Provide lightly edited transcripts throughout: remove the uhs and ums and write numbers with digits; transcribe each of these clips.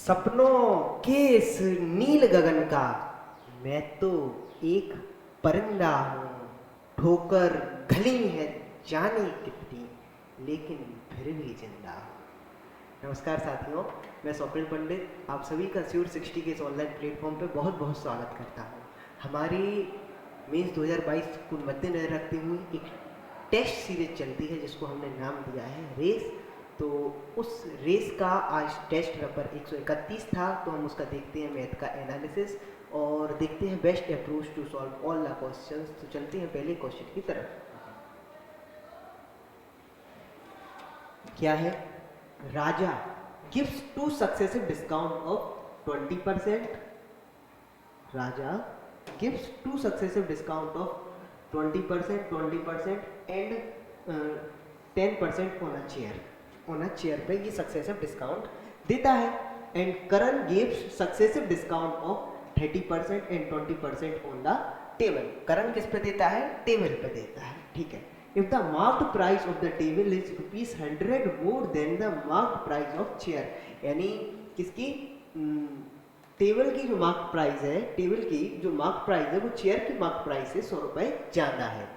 सपनों के इस नील गगन का मैं तो एक परिंदा हूँ। ठोकर गली है जाने कितनी, लेकिन फिर भी जिंदा हूँ। नमस्कार साथियों, मैं स्वप्निल पंडित आप सभी का श्योर 60 के इस ऑनलाइन प्लेटफॉर्म पे बहुत बहुत स्वागत करता हूँ। हमारी मेंस 2022 को मद्देनजर रखते हुए एक टेस्ट सीरीज चलती है जिसको हमने नाम दिया है रेस। तो उस रेस का आज टेस्ट नंबर 131 था, तो हम उसका देखते हैं मैथ का एनालिसिस और देखते हैं best approach to solve all the questions. तो चलते हैं पहले क्वेश्चन की तरफ। क्या है? Raja gives two successive discount of 20%। Raja gives two successive discount of 20% and 10% on a chair पे ये सक्सेसिव डिस्काउंट देता है। And Karan gives successive discount of 30% and 20% on the table. Karan किस पे देता है? टेबल पे देता है। ठीक है। If the marked price of the table is ₹100 more than the marked price of chair, यानी किसकी? टेबल की जो मार्क प्राइस है, टेबल की जो मार्क प्राइस है वो चेयर की मार्क प्राइस से 100 रुपए ज्यादा है।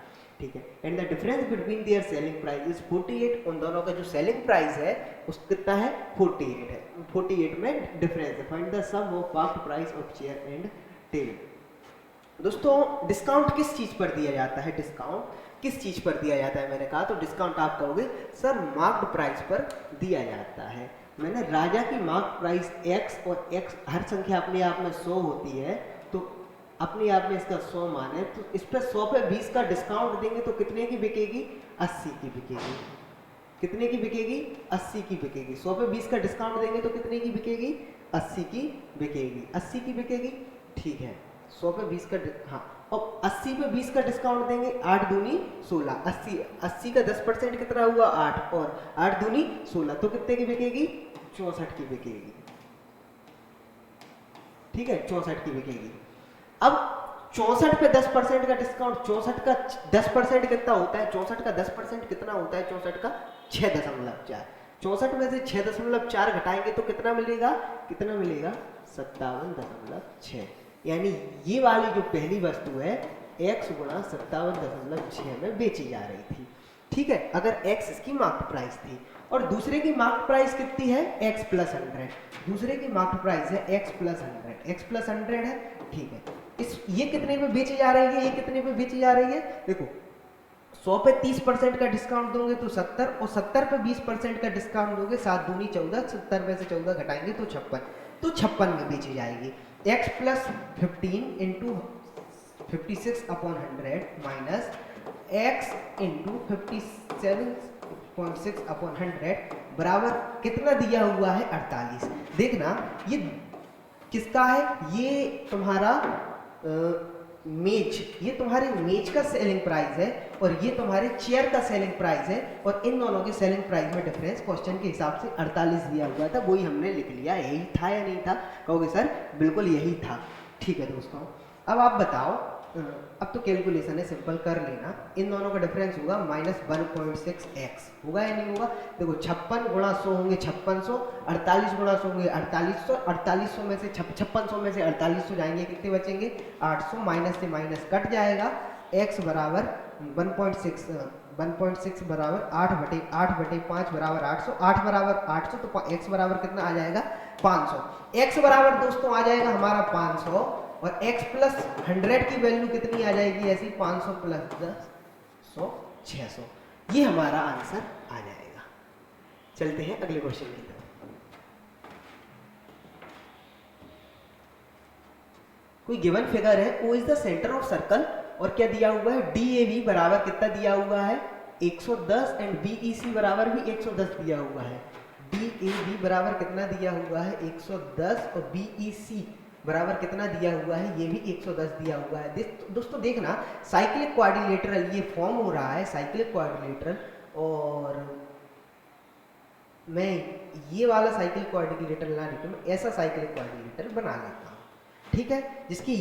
ठीक है। And the difference between their selling price is 48। उन दोनों का जो सेलिंग प्राइस है उस कितना है? 48 है। 48 में डिफरेंस है। Find the sum of marked price of chair and table. दोस्तों, डिस्काउंट किस चीज पर दिया जाता है? डिस्काउंट किस चीज पर दिया जाता है? मैंने कहा तो डिस्काउंट आप कहोगे सर मार्क्ड प्राइस पर दिया जाता है। मैंने राजा की मार्क प्राइस x और x हर संख्या अपने आप में 100 होती है, तो अपने आप में इसका 100 मान है, तो इस पर 100 पे 20 का डिस्काउंट देंगे तो कितने की बिकेगी? 80 की बिकेगी। कितने की बिकेगी? 80 की बिकेगी। 100 पे 20 का डिस्काउंट देंगे तो कितने की बिकेगी? 80 की बिकेगी। 80 की बिकेगी। ठीक है। 100 पे 20 का हाँ, और 80 पे 20 का डिस्काउंट देंगे। 8 दूनी 16। 80 का 10% कितना हुआ? 8, और 8 दूनी 16, तो कितने की बिकेगी? 64 की बिकेगी। ठीक है, 64 की बिकेगी। अब 64 पे 10% का डिस्काउंट, 64 का 10% कितना होता है? 64 का 10% कितना होता है? 64 का 6.4। 64 में से 6.4 घटाएंगे तो कितना मिलेगा? कितना मिलेगा? 57.6। यानी ये वाली जो पहली वस्तु है x गुणा 57.6 में बेची जा रही थी। ठीक है, अगर x इसकी मार्केट प्राइस थी, और दूसरे की मार्केट प्राइस कितनी है? x plus 100। दूसरे की मार्केट प्राइस है x प्लस 100। x प्लस 100 है। ठीक है। ये कितने पे बेची जा रही है? ये कितने पे बेची जा रही है? देखो, 100 पे 30% का डिस्काउंट दोगे तो 70, और 70 पे 20% का डिस्काउंट दोगे 7 दूनी 14, 70 में से 14 घटाएंगे तो 56, तो 56 में बेची जाएगी। x plus 15 into 56/100 minus x into 57.6/100 बराबर कितना दिया हुआ है? 48। देखना ये किसका है? ये तुम्हारा मेज, ये तुम्हारे मेज का सेलिंग प्राइस है, और ये तुम्हारे चेयर का सेलिंग प्राइस है, और इन दोनों के सेलिंग प्राइस में डिफरेंस क्वेश्चन के हिसाब से 48 दिया हुआ था, वही हमने लिख लिया। यही था या नहीं था? कहोगे सर बिल्कुल यही था। ठीक है दोस्तों, अब आप बताओ, अब तो कैलकुलेशन है, सिंपल कर लेना। इन दोनों का डिफरेंस होगा -1.6x, होगा या नहीं होगा? देखो, 56 गुणा 100 होंगे 5600, 48 गुणा 100 होंगे 4800, 4800 में से 5600 में से 4800 जाएंगे, कितने बचेंगे? 800। माइनस से माइनस कट जाएगा। x बराबर 1.6 बराबर 8/5 बराबर 800। 8 बराबर 800, तो x बराबर कितना आ जाएगा? 500। x बराबर दोस्तों आ जाएगा हमारा 500, और x प्लस 100 की वैल्यू कितनी आ जाएगी? ऐसी 500 प्लस 10 100 600। ये हमारा आंसर आ जाएगा। चलते हैं अगले क्वेश्चन की तरफ। कोई गिवन फिगर है, O is the centre of circle, और क्या दिया हुआ है? DAV बराबर कितना दिया हुआ है? 110, एंड BEC बराबर भी 110 दिया हुआ है। DAV बराबर कितना दिया हुआ है? 110, और BEC बराबर कितना दिया हुआ है? ये भी 110 दिया हुआ है। दोस्तों देखना, साइक्लिक क्वाड्रिलेटरल ये फॉर्म हो रहा है, साइक्लिक क्वाड्रिलेटरल, और मैं ये वाला साइक्लिक क्वाड्रिलेटरल ना लिखूं, मैं ऐसा साइक्लिक क्वाड्रिलेटरल बना लेता हूँ। ठीक है, जिसकी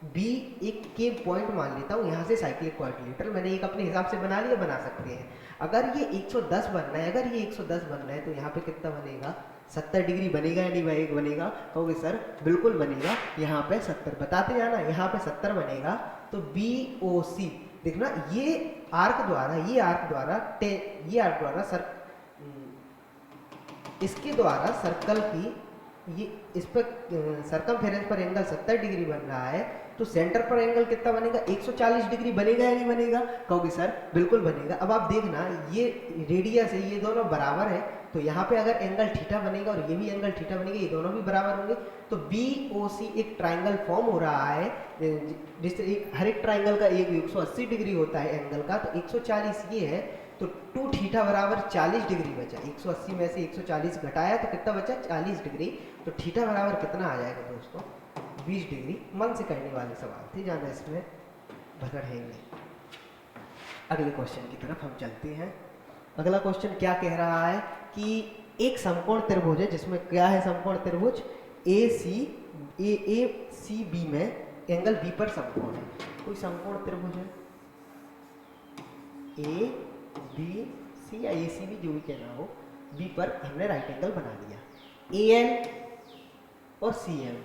बी एक के पॉइंट मान लेता हूँ, यहाँ से साइक्लिक क्वाड्रिलेटरल मैंने एक अपने हिसाब से बना लिया, बना सकते हैं। अगर ये 110 बनना है, अगर ये 110 बनना है, तो यहाँ पे कितना बनेगा? 70 डिग्री बनेगा या नहीं बनेगा? कहोगे सर बिल्कुल बनेगा, यहाँ पे 70 बताते जाना, यहाँ पे 70 बनेगा। तो BOC देखना, ये आर्क द्वारा ये आर्क द्वारा इसके द्वारा सर्कल की ये इस पर सर्कमफेरेंस पर एंगल 70 डिग्री बन रहा है, तो सेंटर पर एंगल कितना बनेगा? 140 डिग्री बनेगा या नहीं बनेगा? कहोगे सर बिल्कुल बनेगा। अब आप देखना, ये रेडियस है, ये दोनों बराबर है, तो यहाँ पे अगर एंगल थीटा बनेगा और ये भी एंगल थीटा बनेगा, ये दोनों भी बराबर होंगे, तो BOC एक ट्राइंगल फॉर्म हो रहा है। जिससे हर एक ट्राइंगल का एक 180 डिग्री होता है एंगल का, तो 140 ये है, तो 2 थीटा बराबर 40 डिग्री बचा। 180 में से 140 घटाया तो कितना बचा? 40 डिग्री। तो थीटा बराबर कितना आ जाएगा दोस्तों? 20 डिग्री। मन से करने वाले सवाल थे, ज़्यादा इसमें भगड़ है नहीं। अगले क्वेश्चन की तरफ हम चलते हैं। अगला क्वेश्चन क्या कह रहा है कि एक समकोण त्रिभुज है, जिसमें क्या है? समकोण त्रिभुज ACB में एंगल B पर समकोण है। कोई समकोण त्रिभुज है ABC या ACB, जो भी कहना हो, B पर हमने राइट एंगल बना दिया। AL और CM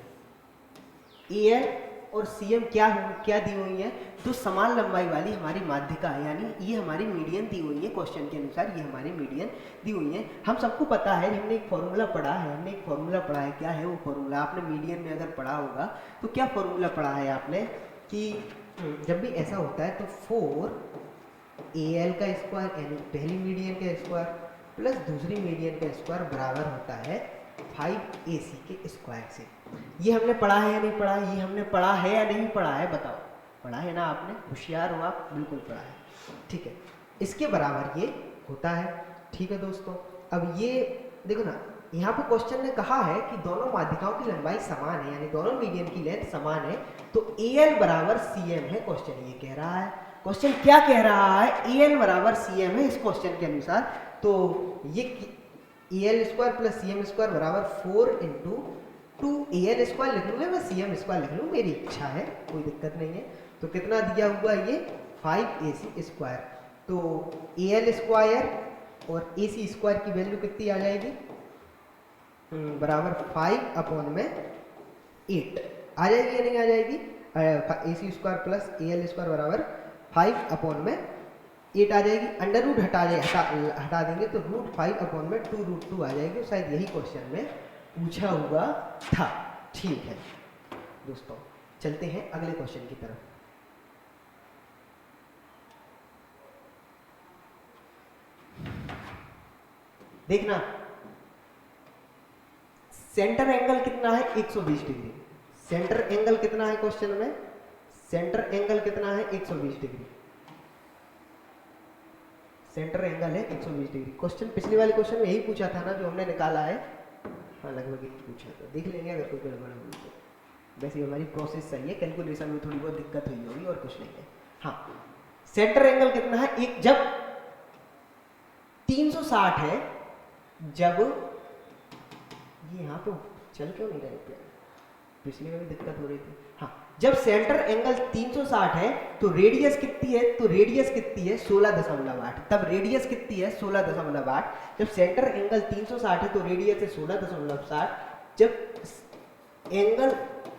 क्या दी हुई है? तो समान लंबाई वाली हमारी माध्यिका है, यानी ये हमारी मीडियन दी हुई है। क्वेश्चन के अनुसार ये हमारी मीडियन दी हुई है। हम सबको पता है, हमने एक फॉर्मूला पढ़ा है। क्या है वो फॉर्मूला? आपने मीडियन में अगर पढ़ा होगा तो क्या फॉर्मूला पढ़ा है आपने कि जब भी ऐसा होता है तो 4AL का स्क्वायर, यानी पहली मीडियन का स्क्वायर प्लस दूसरी मीडियन का स्क्वायर बराबर होता है 5AC के स्क्वायर से। ये हमने पढ़ा है या नहीं पढ़ा? ये हमने पढ़ा है या नहीं पढ़ा है? बताओ। पढ़ा है ना आपने? होशियार हो आप, बिल्कुल पढ़ा है। ठीक है, इसके बराबर ये होता है। ठीक है दोस्तों, अब ये देखो ना, यहाँ पे क्वेश्चन ने कहा है कि दोनों माध्यिकाओं की लंबाई समान है, यानी दोनों मीडियन की लेंथ समान है, तो AL बराबर CM है। क्वेश्चन ये कह रहा है, क्वेश्चन क्या कह रहा है? AL बराबर CM है इस क्वेश्चन के अनुसार। तो ये AL square plus CM square बराबर 4 इंटू 2AL स्क्वायर लिख लूँ मैं CM स्क्वायर लिख लूँ, मेरी इच्छा है, कोई दिक्कत नहीं है। तो कितना दिया हुआ ये? 5AC square. तो AL स्क्वायर और AC स्क्वायर की वैल्यू कितनी आ जाएगी? बराबर 5 अपॉन में 8 आ जाएगी या नहीं आ जाएगी? AC square plus AL square बराबर 5 अपॉन में 8 आ जाएगी। अंडर रूट हटा देंगे तो √5 अपॉन में 2√2 आ जाएगी। शायद यही क्वेश्चन में पूछा हुआ था। ठीक है दोस्तों, चलते हैं अगले क्वेश्चन की तरफ। देखना, सेंटर एंगल कितना है? 120 डिग्री। सेंटर एंगल कितना है क्वेश्चन में? सेंटर एंगल कितना है? 120 डिग्री। सेंटर एंगल है 120 डिग्री। क्वेश्चन पिछले वाले क्वेश्चन में यही पूछा था ना, जो हमने निकाला है। हाँ, लगभग यही पूछा था। देख लेंगे अगर कोई गड़बड़ होगी तो। वैसे हमारी प्रोसेस सही है, कैलकुलेशन में थोड़ी बहुत दिक्कत हुई होगी और कुछ नहीं है। हाँ, सेंटर एंगल कितना है? एक जब 360 है, जब ये यहाँ पे चल क्यों नहीं रहे थे? पिछले में भी दिक्कत हो रही थी। हाँ, जब सेंटर एंगल 360 है तो रेडियस कितनी है? तो रेडियस कितनी है? 16.8। तब रेडियस कितनी है? 16.8। जब सेंटर एंगल 360 है तो रेडियस है 16.60। जब एंगल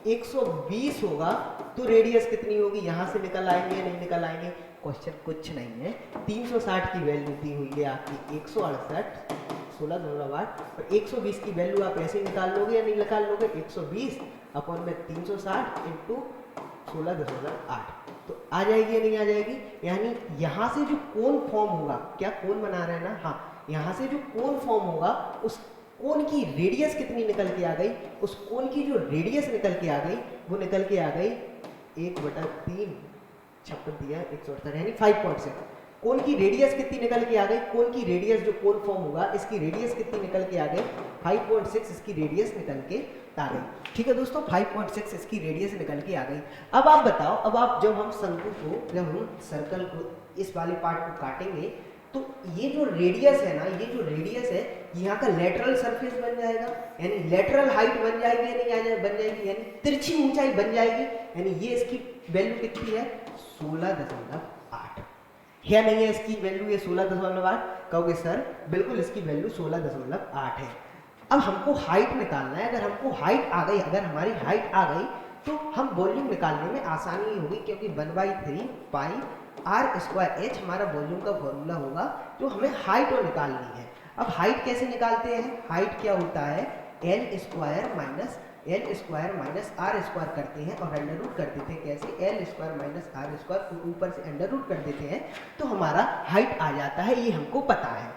120 होगा तो रेडियस कितनी होगी? यहाँ से निकल आएंगे या नहीं निकल आएंगे? क्वेश्चन कुछ नहीं है। 360 की वैल्यू दी हुई है आपकी 168, 16.8, और 120 की वैल्यू आप ऐसे निकाल लोगे या नहीं निकाल लोगे? 120 अपॉन में 360 इंटू 16.8, तो आ जाएगी या नहीं आ जाएगी? यानी यहाँ से जो कोण फॉर्म होगा, क्या कोण बना रहे हैं ना? हाँ, यहाँ से जो कोण फॉर्म होगा, उस कोण की रेडियस कितनी निकल के आ गई? उस कोण की जो रेडियस निकल के आ गई, वो निकल के आ गई 1/3 56 दिया 168, यानी 5.6। कोण की रेडियस कितनी निकल के आ गई? कोण की रेडियस जो कोण फॉर्म होगा, इसकी रेडियस कितनी निकल के आ गई? 5.6 इसकी रेडियस निकल के आ गई। ठीक है दोस्तों, 5.6 इसकी रेडियस निकल के आ गई। अब आप बताओ, अब आप जब हम शंकु को, जब हम सर्कल को, इस वाले पार्ट को काटेंगे, तो ये जो रेडियस है ना, ये जो रेडियस है, यहाँ का लेटरल सरफेस बन जाएगा, यानी लेटरल हाइट बन जाएगी या नहीं आ जाए? बन जाएगी, यानी तिरछी ऊंचाई बन जाएगी। यानी ये इसकी वैल्यू कितनी है? 16.8 है नहीं है इसकी वैल्यू? ये 16.8। कहोगे सर बिल्कुल इसकी वैल्यू 16.8 है। अब हमको हाइट निकालना है। अगर हमको हाइट आ गई, अगर हमारी हाइट आ गई तो हम वॉल्यूम निकालने में आसानी होगी, क्योंकि 1/3 पाई आर स्क्वायर एच हमारा वॉल्यूम का फॉर्मूला होगा जो हमें हाइट और निकालनी है। अब हाइट कैसे निकालते हैं? हाइट क्या होता है? L square minus R square करते हैं और अंडर रूट कर देते हैं। कैसे? L square minus R square ऊपर से अंडर रूट कर देते हैं तो हमारा हाइट आ जाता है, ये हमको पता है।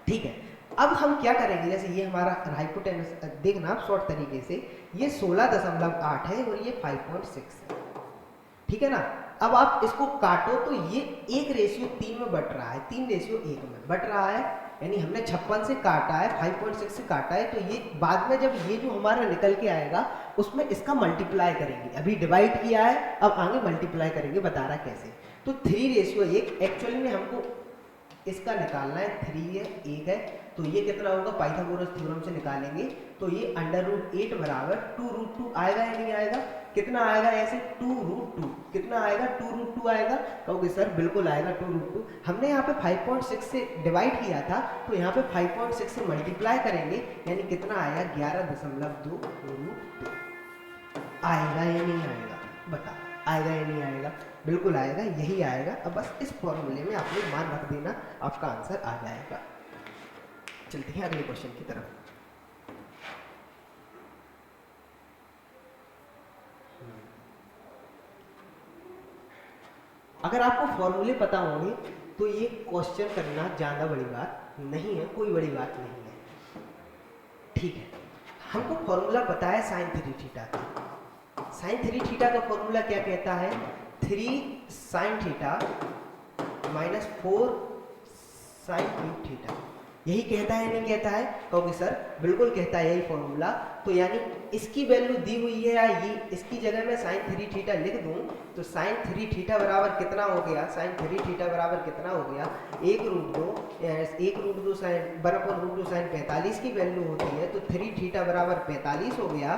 ठीक है, अब हम क्या करेंगे, जैसे ये हमारा हाइपोटेनस, देखना आप शॉर्ट तरीके से, ये 16.8 है और ये 5.6 है। ठीक है ना? अब आप इसको काटो तो ये 1:3 में बट रहा है, 3:1 में बट रहा है, यानी हमने 56 से काटा है, 5.6 से काटा है, तो ये बाद में जब ये जो हमारा निकल के आएगा उसमें इसका मल्टीप्लाई करेंगे। अभी डिवाइड किया है, अब आगे मल्टीप्लाई करेंगे, बता रहा कैसे। तो 3:1 एक्चुअली में हमको इसका निकालना है, 3 है, 1 है, तो ये कितना होगा? पाइथागोरस थ्योरम से निकालेंगे तो ये √8 बराबर 2√2 आएगा या नहीं आएगा? कितना आएगा? ऐसे 2√2, कितना आएगा? 2√2 आएगा। कहोगे सर बिल्कुल आएगा 2√2। हमने यहाँ पे 5.6 से डिवाइड किया था, तो यहाँ पे 5.6 से मल्टीप्लाई करेंगे, यानी कितना आएगा? 11.2 आएगा या नहीं आएगा? बता, आएगा या नहीं आएगा? बिल्कुल आएगा, यही आएगा। अब बस इस फॉर्मूले में आपने मान रख देना, आपका आंसर आ जाएगा। चलते हैं अगले क्वेश्चन की तरफ। अगर आपको फॉर्मूले पता होंगे तो ये क्वेश्चन करना ज़्यादा बड़ी बात नहीं है, कोई बड़ी बात नहीं है। ठीक है, हमको फॉर्मूला पता है साइन 3 थीटा का। साइन 3 थीटा का फॉर्मूला क्या कहता है? 3 sine theta minus 4 sine 3 theta. यही कहता है नहीं कहता है? कहोगे सर बिल्कुल कहता है यही फॉर्मूला। तो यानी इसकी वैल्यू दी हुई है, या ये इसकी जगह में साइन 3 थीटा लिख दूं तो साइन 3 थीटा बराबर कितना हो गया? साइन 3 थीटा बराबर कितना हो गया? 1√2 साइन 1/√2 साइन 45 की वैल्यू होती है, तो 3 थीटा बराबर 45 हो गया,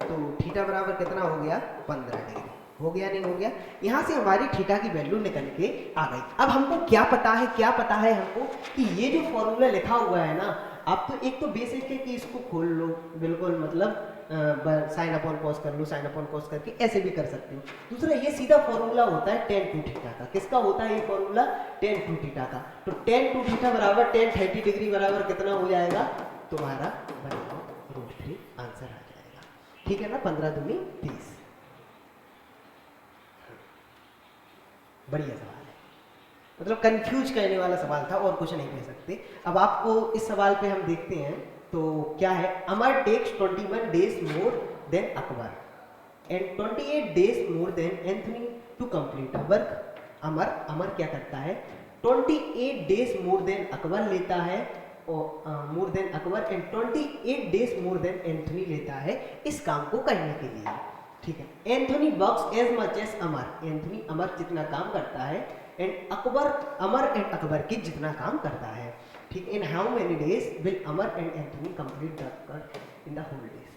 तो थीटा बराबर कितना हो गया? 15 डिग्री। हो गया नहीं हो गया? यहाँ से हमारी थीटा की वैल्यू निकल के आ गई। अब हमको क्या पता है, क्या पता है हमको कि ये जो फॉर्मूला लिखा हुआ है ना, आप तो एक तो बेसिक है कि इसको खोल लो, बिल्कुल मतलब साइन अपॉन कॉस कर लो, साइन अपॉन कॉस करके ऐसे भी कर सकते हो। दूसरा ये सीधा फॉर्मूला होता है tan 2 थीटा का। किसका होता है ये फॉर्मूला? tan 2 थीटा का। तो tan 2 थीटा बराबर tan 30 डिग्री बराबर कितना हो जाएगा? तुम्हारा √3 आंसर आ जाएगा। ठीक है ना? 15 दूनी 30। बढ़िया सवाल है, मतलब कंफ्यूज करने वाला सवाल था, और कुछ नहीं कह सकते। अब आपको इस सवाल पे हम देखते हैं तो क्या है। Amar takes 21 days more than Akbar and 28 days more than Anthony to complete a work. Amar क्या करता है? 28 डेज मोर देन अकबर लेता है, और मोर than Akbar and 28 days more than Anthony लेता है इस काम को करने के लिए। ठीक है, Anthony works as much as Amar. Anthony Amar जितना काम करता है, एंड अकबर अमर एंड अकबर की जितना काम करता है। ठीक, in how many days will Amar and Anthony complete the work in the whole days.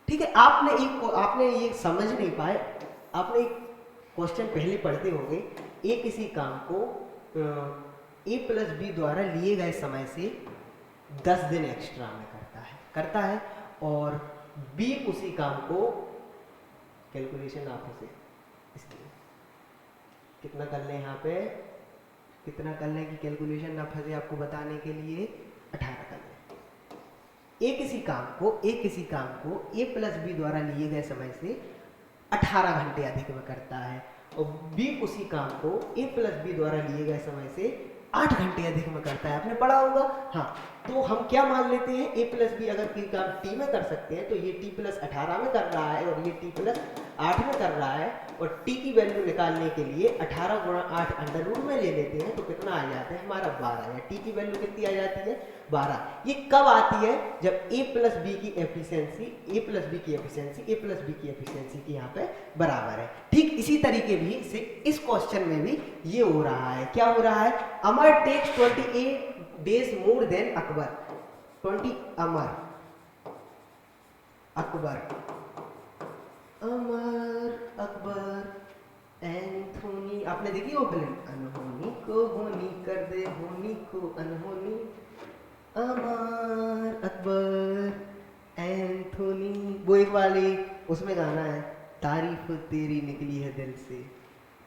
ठीक है, आपने ये समझ नहीं पाए, आपने एक क्वेश्चन पहले पढ़ते होंगे। ए किसी काम को A+B द्वारा लिए गए समय से 10 दिन एक्स्ट्रा में करता है, और B उसी काम को कैलकुलेशन आप से इसलिए कितना कर लें, यहाँ पे कितना कर लें कि कैलकुलेशन ना फंसे, आपको बताने के लिए 18 कर लें। ए किसी काम को A+B द्वारा लिए गए समय से 18 घंटे अधिक में करता है, और B उसी काम को A+B द्वारा लिए गए समय से 8 घंटे अधिक में करता है। आपने पढ़ा होगा। हाँ, तो हम क्या मान लेते हैं? A+B अगर कोई काम T में कर सकते हैं तो ये T+18 में कर रहा है, और ये T+8 में कर रहा है, और T की वैल्यू निकालने के लिए 18 गुणा 8 अंडर रूट में ले लेते हैं, तो कितना आ जाता है हमारा? 12। या T की वैल्यू कितनी आ जाती है? 12। ये कब आती है? जब A+B की एफिशिएंसी की यहाँ पे बराबर है। ठीक इसी तरीके भी से इस क्वेश्चन में भी ये हो रहा है। क्या हो रहा है? Amar takes 28 days more than Akbar. 20 Amar Akbar Anthony. आपने देखी वो फिल्म? अनहोनी को होनी कर दे, होनी को अनहोनी। अमर अकबर वाली, उसमें गाना है तारीफ तेरी निकली है दिल से,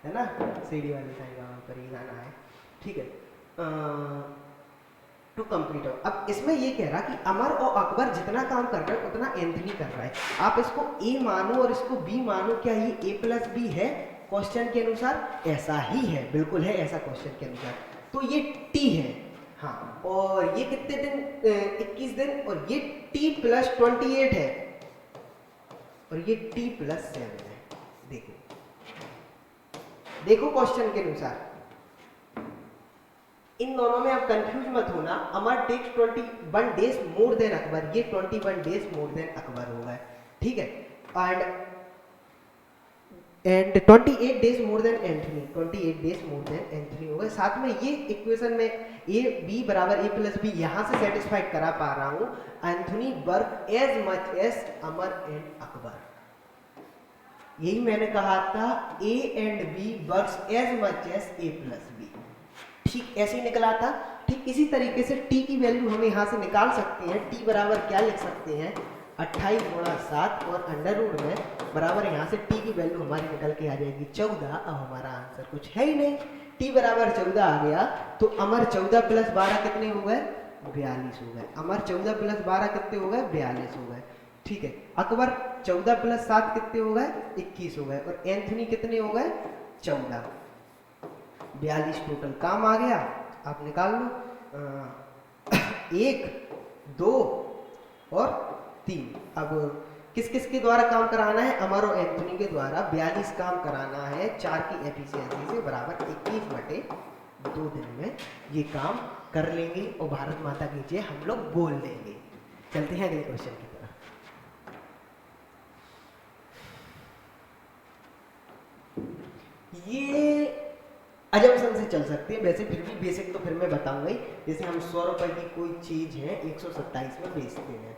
है ना, सीडी वाले साईं बाबा पर ये गाना है, ठीक है। टू कंप्लीट हो, अब इसमें ये कह रहा कि अमर और अकबर जितना काम कर रहे हैं उतना एंथनी कर रहा है। आप इसको ए मानो और इसको बी मानो, क्या ये ए प्लस बी है? क्वेश्चन के अनुसार ऐसा ही है, बिल्कुल है ऐसा क्वेश्चन के अनुसार। तो ये टी है, हाँ, और ये कितने दिन? 21 दिन, और ये टी प्लस 28 है, और ये टी प्लस 7 है। देखो देखो क्वेश्चन के अनुसार इन दोनों में आप कंफ्यूज मत होना। Amar takes 21 days more than Akbar, ये 21 डेज मोर देन अकबर होगा, ठीक है। And 28 days more than Anthony, 28 days more than Anthony होगा। साथ में ये इक्वेशन में ए बी बराबर ए प्लस बी यहां से सेटिस्फाइड करा पा रहा हूं। Anthony work as much as Amar and Akbar, यही मैंने कहा था, A and B works as much as A plus B, ठीक ऐसे ही निकला था। ठीक इसी तरीके से टी की वैल्यू हम यहाँ से निकाल सकते हैं। टी बराबर क्या लिख सकते हैं? 28 गुणा 7 और अंडर रूट में बराबर यहाँ से टी की वैल्यू हमारी निकल के आ जाएगी 14। अब हमारा आंसर कुछ है ही नहीं, टी बराबर 14 आ गया। तो अमर 14 प्लस 12 कितने हो गए? 42 हो गए। अमर 14 प्लस 12 कितने हो गए? 42 हो गए, ठीक है। अकबर 14 प्लस 7 कितने हो गए? 21 हो गए। और एंथनी कितने हो गए? 14। 42 टोटल काम आ गया, आप निकाल लो। 1 2 और 3। अब किस किस के द्वारा काम कराना है? अमर और एंथनी के द्वारा 42 काम कराना है 4 की एफिशिएंसी से, बराबर 21/2 दिन में ये काम कर लेंगे और भारत माता की जय हम लोग बोल लेंगे। चलते हैं अगले क्वेश्चन की तरफ। ये अजम्पशन से चल सकते हैं, वैसे फिर भी बेसिक तो फिर मैं बताऊंगा ही। जैसे हम 100 रुपए की कोई चीज है 127 में बेचते हैं,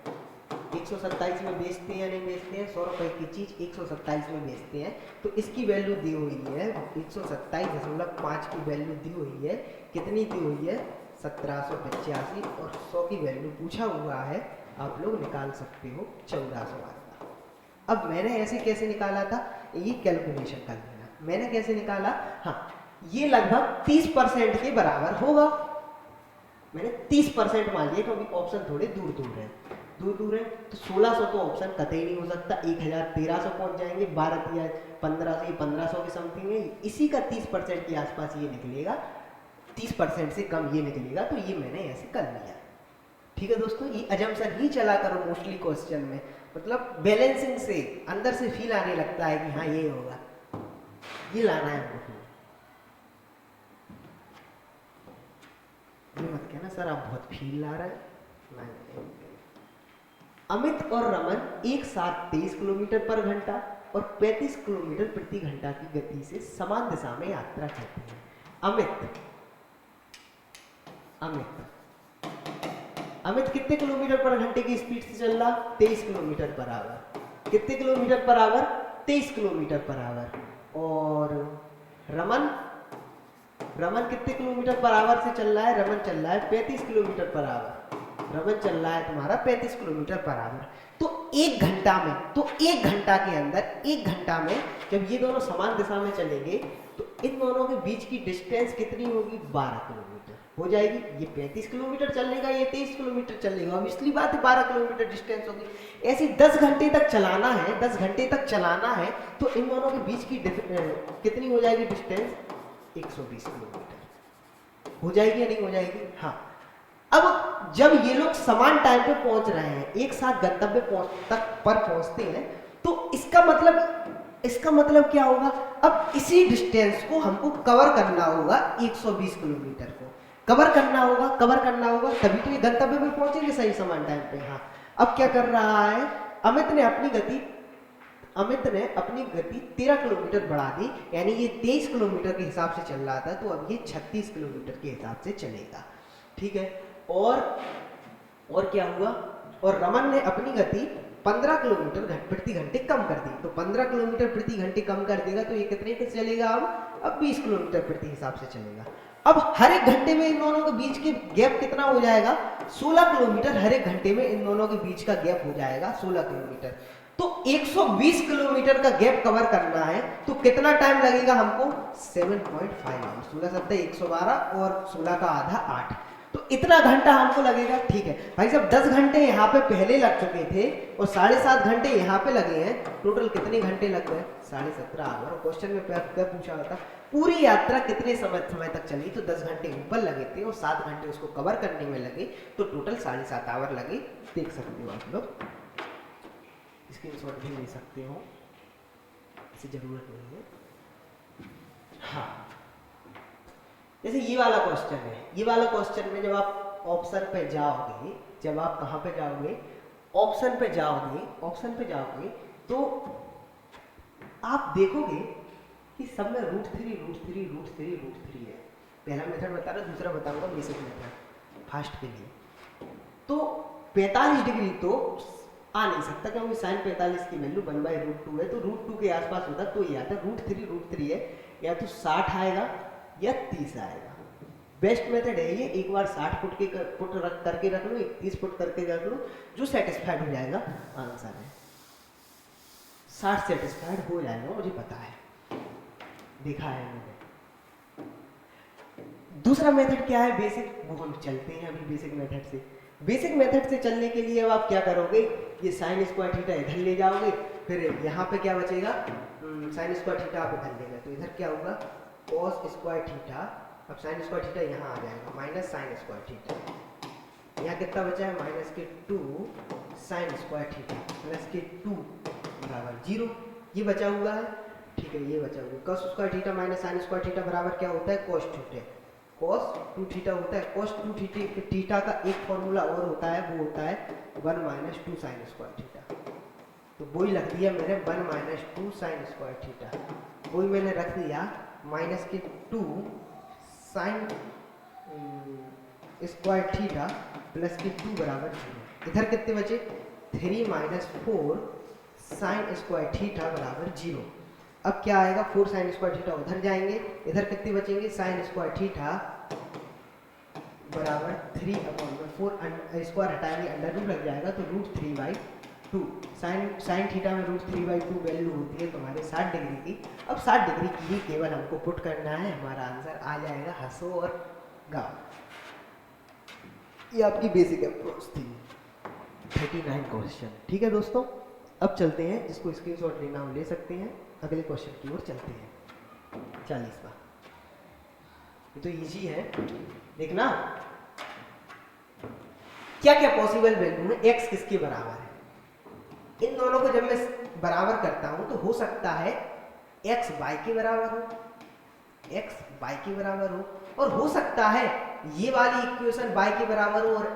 127 में बेचते हैं या नहीं बेचते हैं? 100 रुपए की चीज 127 में बेचते हैं, तो इसकी वैल्यू दी हुई है 127.5 की वैल्यू दी हुई है। कितनी दी हुई है? 1785। और 100 की वैल्यू पूछा हुआ है, आप लोग निकाल सकते हो 1400। अब मैंने ऐसे कैसे निकाला था, ये कैलकुलेशन कर लेना। मैंने कैसे निकाला? हाँ, ये लगभग 30% के बराबर होगा। मैंने 30% मान लिया क्योंकि ऑप्शन थोड़े दूर दूर है, तो 1600 तो ऑप्शन कतई नहीं हो सकता। 1300 पहुंच जाएंगे, 12 या 1500, 1500 के समथिंग है। इसी का 30% के आसपास ये निकलेगा, 30% से कम ये निकलेगा। तो ये मैंने ऐसे कर लिया, ठीक है दोस्तों। ये अजम्पशन ही चला करो मोस्टली क्वेश्चन में, मतलब बैलेंसिंग से अंदर से फील आने लगता है कि हाँ ये होगा, ये लाना है हमको। ये मत कहना सर आप बहुत फील ला रहे हैं। अमित और रमन एक साथ 23 किलोमीटर पर घंटा और 35 किलोमीटर प्रति घंटा की गति से समान दिशा में यात्रा करते हैं। अमित कितने किलोमीटर पर घंटे की स्पीड से चल रहा? 23 किलोमीटर पर आवर। कितने kilometre per hour? 23 kilometre per hour. और रमन कितने किलोमीटर पर आवर से चल रहा है? रमन चल रहा है 35 किलोमीटर पर आवर। रमन चल रहा है तुम्हारा 35 किलोमीटर पर आवर। तो एक घंटा के अंदर, 1 घंटा में जब ये दोनों समान दिशा में चलेंगे तो इन दोनों के बीच की डिस्टेंस कितनी होगी? 12 किलोमीटर हो जाएगी। ये 35 किलोमीटर चलेगा, ये 23 किलोमीटर चलेगा, अब इसलिए बात है 12 किलोमीटर डिस्टेंस होगी। ऐसे 10 घंटे तक चलाना है, 10 घंटे तक चलाना है, तो इन दोनों के बीच की कितनी हो जाएगी डिस्टेंस? 120 किलोमीटर हो जाएगी या नहीं हो जाएगी? हाँ। अब जब ये लोग समान टाइम पे पहुंच रहे हैं, एक साथ गंतव्य तक पर पहुंचते हैं, तो इसका मतलब क्या होगा? अब इसी डिस्टेंस को हमको कवर करना होगा, 120 किलोमीटर को कवर करना होगा, तभी तो ये गंतव्य पे पहुंचेंगे सही समान टाइम पे। हाँ, अब क्या कर रहा है? अमित ने अपनी गति 13 किलोमीटर बढ़ा दी, यानी ये 23 किलोमीटर के हिसाब से चल रहा था, तो अब ये 36 किलोमीटर के हिसाब से चलेगा, ठीक है। और क्या हुआ? और रमन ने अपनी गति 15 किलोमीटर प्रति घंटे कम कर दी, तो 15 किलोमीटर प्रति घंटे कम कर देगा, तो ये कितने पे चलेगा? अब 20 किलोमीटर प्रति हिसाब से चलेगा। अब हर एक घंटे में इन दोनों के बीच के गैप कितना हो जाएगा? 16 किलोमीटर हर एक घंटे में इन दोनों के बीच का गैप हो जाएगा 16 किलोमीटर। तो 120 किलोमीटर का गैप कवर करना है तो कितना टाइम लगेगा हमको? 7.5 आवर्स। 16 सत्ते 112 और 16 का आधा 8, तो इतना घंटा हमको लगेगा। ठीक है भाई साहब, 10 घंटे यहाँ पे पहले लग चुके थे और 7.5 घंटे यहाँ पे लगे हैं, टोटल कितने घंटे लग गए? 17.5 आवर। क्वेश्चन में क्या पूछा होता, पूरी यात्रा कितने समय तक चली? तो 10 घंटे ऊपर लगे थे और 7 घंटे उसको कवर करने में लगे, तो टोटल 7.5 आवर लगे। देख सकते हो आप लोग, स्क्रीनशॉट भी ले सकते हो, इसे जरूरत नहीं है। हाँ, जैसे ये वाला क्वेश्चन है, ये वाला क्वेश्चन में जब आप ऑप्शन पे जाओगे, जब आप कहाँ पे जाओगे? ऑप्शन पे जाओगे, ऑप्शन पे जाओगे तो आप देखोगे कि सब में √3 है। पहला मेथड बता रहा, दूसरा बताऊंगा बेसिक मेथड फास्ट के लिए। तो 45 डिग्री तो आ नहीं सकता क्योंकि साइन 45 की वैल्यू 1/√2 है, तो √2 के आसपास होता तो ये आता। √3 है, या तो 60 आएगा या 30 आएगा। बेस्ट मेथड है ये, एक बार 60 फुट करके रख लो, 30 फुट करके रख लो, जो सेटिस्फाइड हो जाएगा आंसर है। 60 सेटिस्फाइड हो जाएगा, मुझे पता है, देखा है मैंने। दूसरा मेथड क्या है? बेसिक, वो हम चलते हैं अभी बेसिक मेथड से। बेसिक मेथड से चलने के लिए अब आप क्या करोगे? ये साइन स्क्वायर थीटा इधर ले जाओगे, फिर यहाँ पे क्या बचेगा? साइन स्क्वायर थीटा आप इधर लेगा, तो इधर क्या होगा? Cos square theta. अब साइन स्क्वायर थीटा यहाँ आ जाएगा, माइनस साइन स्क्वायर थीटा। यहाँ कितना बचा है? -2 साइन स्क्वायर थीटा प्लस के 2 बराबर 0। ये बचा हुआ है, ठीक है, ये बचा हुआ है। Cos square theta minus sine square theta बराबर क्या होता है? Cos theta. cos 2 थीटा होता है। cos 2 थीटा का एक फॉर्मूला और होता है, वो होता है 1 - 2 साइन स्क्वायर थीटा। तो वही रख दिया मैंने 1 - 2 साइन स्क्वायर थीटा, वही मैंने रख दिया माइनस के 2 साइन स्क्वायर थीटा प्लस के 2 बराबर 0। इधर कितने बचे? 3 - 4 साइन स्क्वायर थीटा बराबर 0। अब क्या आएगा? 4 साइन स्क्वायर थीटा उधर जाएंगे, इधर कितने बचेंगे? साइन स्क्वायर थीटा बराबर 3/4 स्क्वायर हटाएंगे, अंडर रूट लग जाएगा, तो √3/2। साइन थीटा में √3/2 वैल्यू होती है तुम्हारे 60 डिग्री की। अब 60 डिग्री की ही केवल हमको पुट करना है, हमारा आंसर आ जाएगा। हंसो और गाओ। ये आपकी बेसिक अप्रोच थी। 39 क्वेश्चन। ठीक है दोस्तों, अब चलते हैं, जिसको स्क्रीनशॉट लेना हो ले सकते हैं, अगले क्वेश्चन की ओर चलते हैं। 40वां, ये तो इजी है, देखना क्या क्या पॉसिबल वैल्यू है। x किसके बराबर है? इन दोनों को जब मैं बराबर करता हूं तो हो सकता है x y के बराबर हो, x y के बराबर हो, और हो सकता है ये वाली इक्वेशन y के बराबर हो और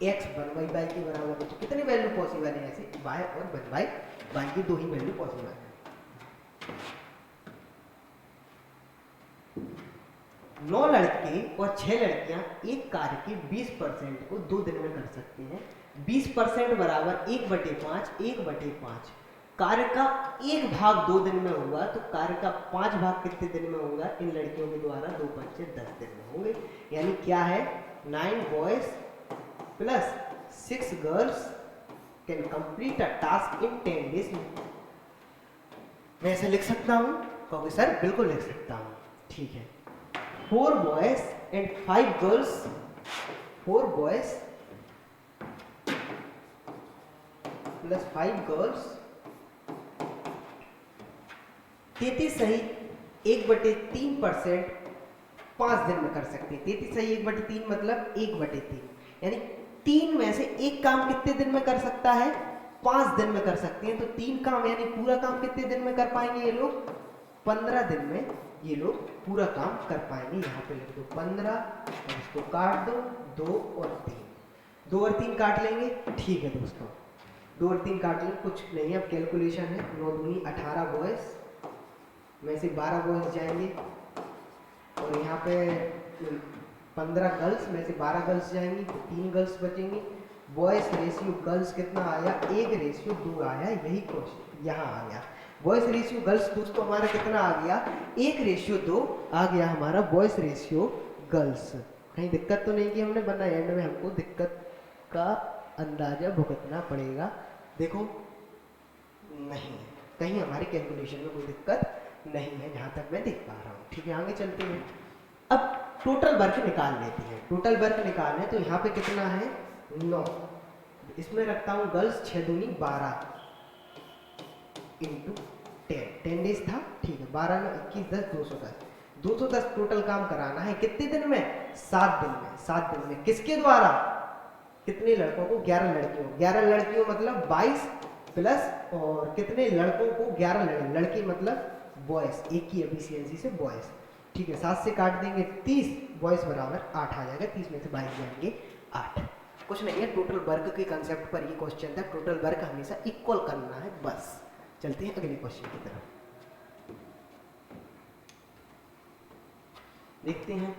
x 1/y के बराबर हो। तो कितनी वैल्यू पॉसिबल है ऐसे? y और 1/y की दो ही वैल्यू पॉसिबल है। 9 लड़के और 6 लड़कियां एक कार्य के 20% को 2 दिन में कर सकते हैं। 20% बराबर 1/5, 1/5। कार्य का एक भाग 2 दिन में हुआ, तो कार्य का 5 भाग कितने दिन में होगा? इन लड़कियों के द्वारा 2 × 5 = 10 दिन में होंगे। यानी क्या है? 9 boys plus 6 girls can complete a task in 10 days. मैं ऐसे लिख सकता हूँ? कहोगे सर बिल्कुल लिख सकता हूँ। ठीक है, 4 boys and 5 girls, 4 boys plus 5 girls, 33 सही 1/3% 5 दिन में कर सकते हैं। 33 सही 1/3 मतलब 1/3, यानी 3 में से एक काम कितने दिन में कर सकता है? 5 दिन में कर सकते हैं। तो 3 काम यानी पूरा काम कितने दिन में कर पाएंगे ये लोग? 15 दिन में ये लोग पूरा काम कर पाएंगे। यहाँ पे लिख दो 15 और इसको काट दो, 2 और 3, 2 और 3 काट लेंगे। ठीक है दोस्तों, 2 और 3 काट लेंगे, कुछ नहीं, अब कैलकुलेशन है। 9 दूनी 18 बॉयज में से 12 बॉयज जाएंगे, और यहाँ पे 15 गर्ल्स में से 12 गर्ल्स जाएंगी, तो 3 गर्ल्स बचेंगी। बॉयज रेशियो गर्ल्स कितना आया? 1/2 आया। यही क्वेश्चन यहाँ आ गया। बॉयज रेशियो गर्ल्स दोस्तों हमारा कितना आ गया? 1/2 आ गया हमारा बॉयज रेशियो गर्ल्स। कहीं दिक्कत तो नहीं की हमने, वरना एंड में हमको दिक्कत का अंदाजा भुगतना पड़ेगा। देखो नहीं है, कहीं हमारी कैलकुलेशन में कोई दिक्कत नहीं है जहाँ तक मैं देख पा रहा हूँ। ठीक है, आगे चलते हैं। अब टोटल वर्क निकाल लेते हैं। टोटल वर्क निकालें तो यहाँ पे कितना है 9, इसमें रखता हूँ गर्ल्स 6 दूनी 12 इंटू 10 डेज था। ठीक है, 12 में 21 10 210 210 टोटल काम कराना है कितने दिन में 7 दिन में। 7 दिन में किसके द्वारा, कितने लड़कों को 11 लड़कियों 11 लड़कियों मतलब 22 प्लस और कितने लड़कों को 11 लड़की मतलब बॉयज, एक ही एफिशिएंसी से बॉयज। ठीक है, 7 से काट देंगे 30, बॉयज बराबर 8 आ जाएगा, 30 में से 22 जाएंगे 8। कुछ नहीं है, टोटल वर्क के कंसेप्ट पर ये क्वेश्चन था। टोटल वर्क हमेशा इक्वल करना है बस। चलते हैं अगले क्वेश्चन की तरफ, देखते हैं।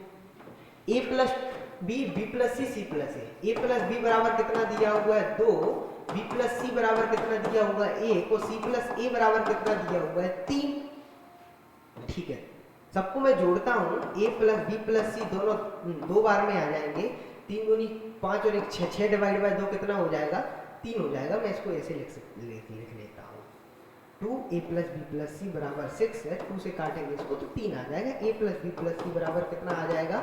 a plus B B plus C C plus A plus B बराबर कितना दिया हुआ है 2, बी प्लस सी बराबर कितना दिया हुआ है 1 और सी प्लस ए बराबर कितना दिया हुआ है 3। ठीक है, सबको मैं जोड़ता हूँ, a प्लस बी प्लस सी दोनों 2 बार में आ जाएंगे, 3 दूनी 5 और 1 6, 6 डिवाइड बाय 2 कितना हो जाएगा 3 हो जाएगा। मैं इसको ऐसे लिख लेता हूँ 2a प्लस बी प्लस सी बराबर 6 है, 2 से काटेंगे इसको तो 3 आ जाएगा। a प्लस बी प्लस सी बराबर कितना आ जाएगा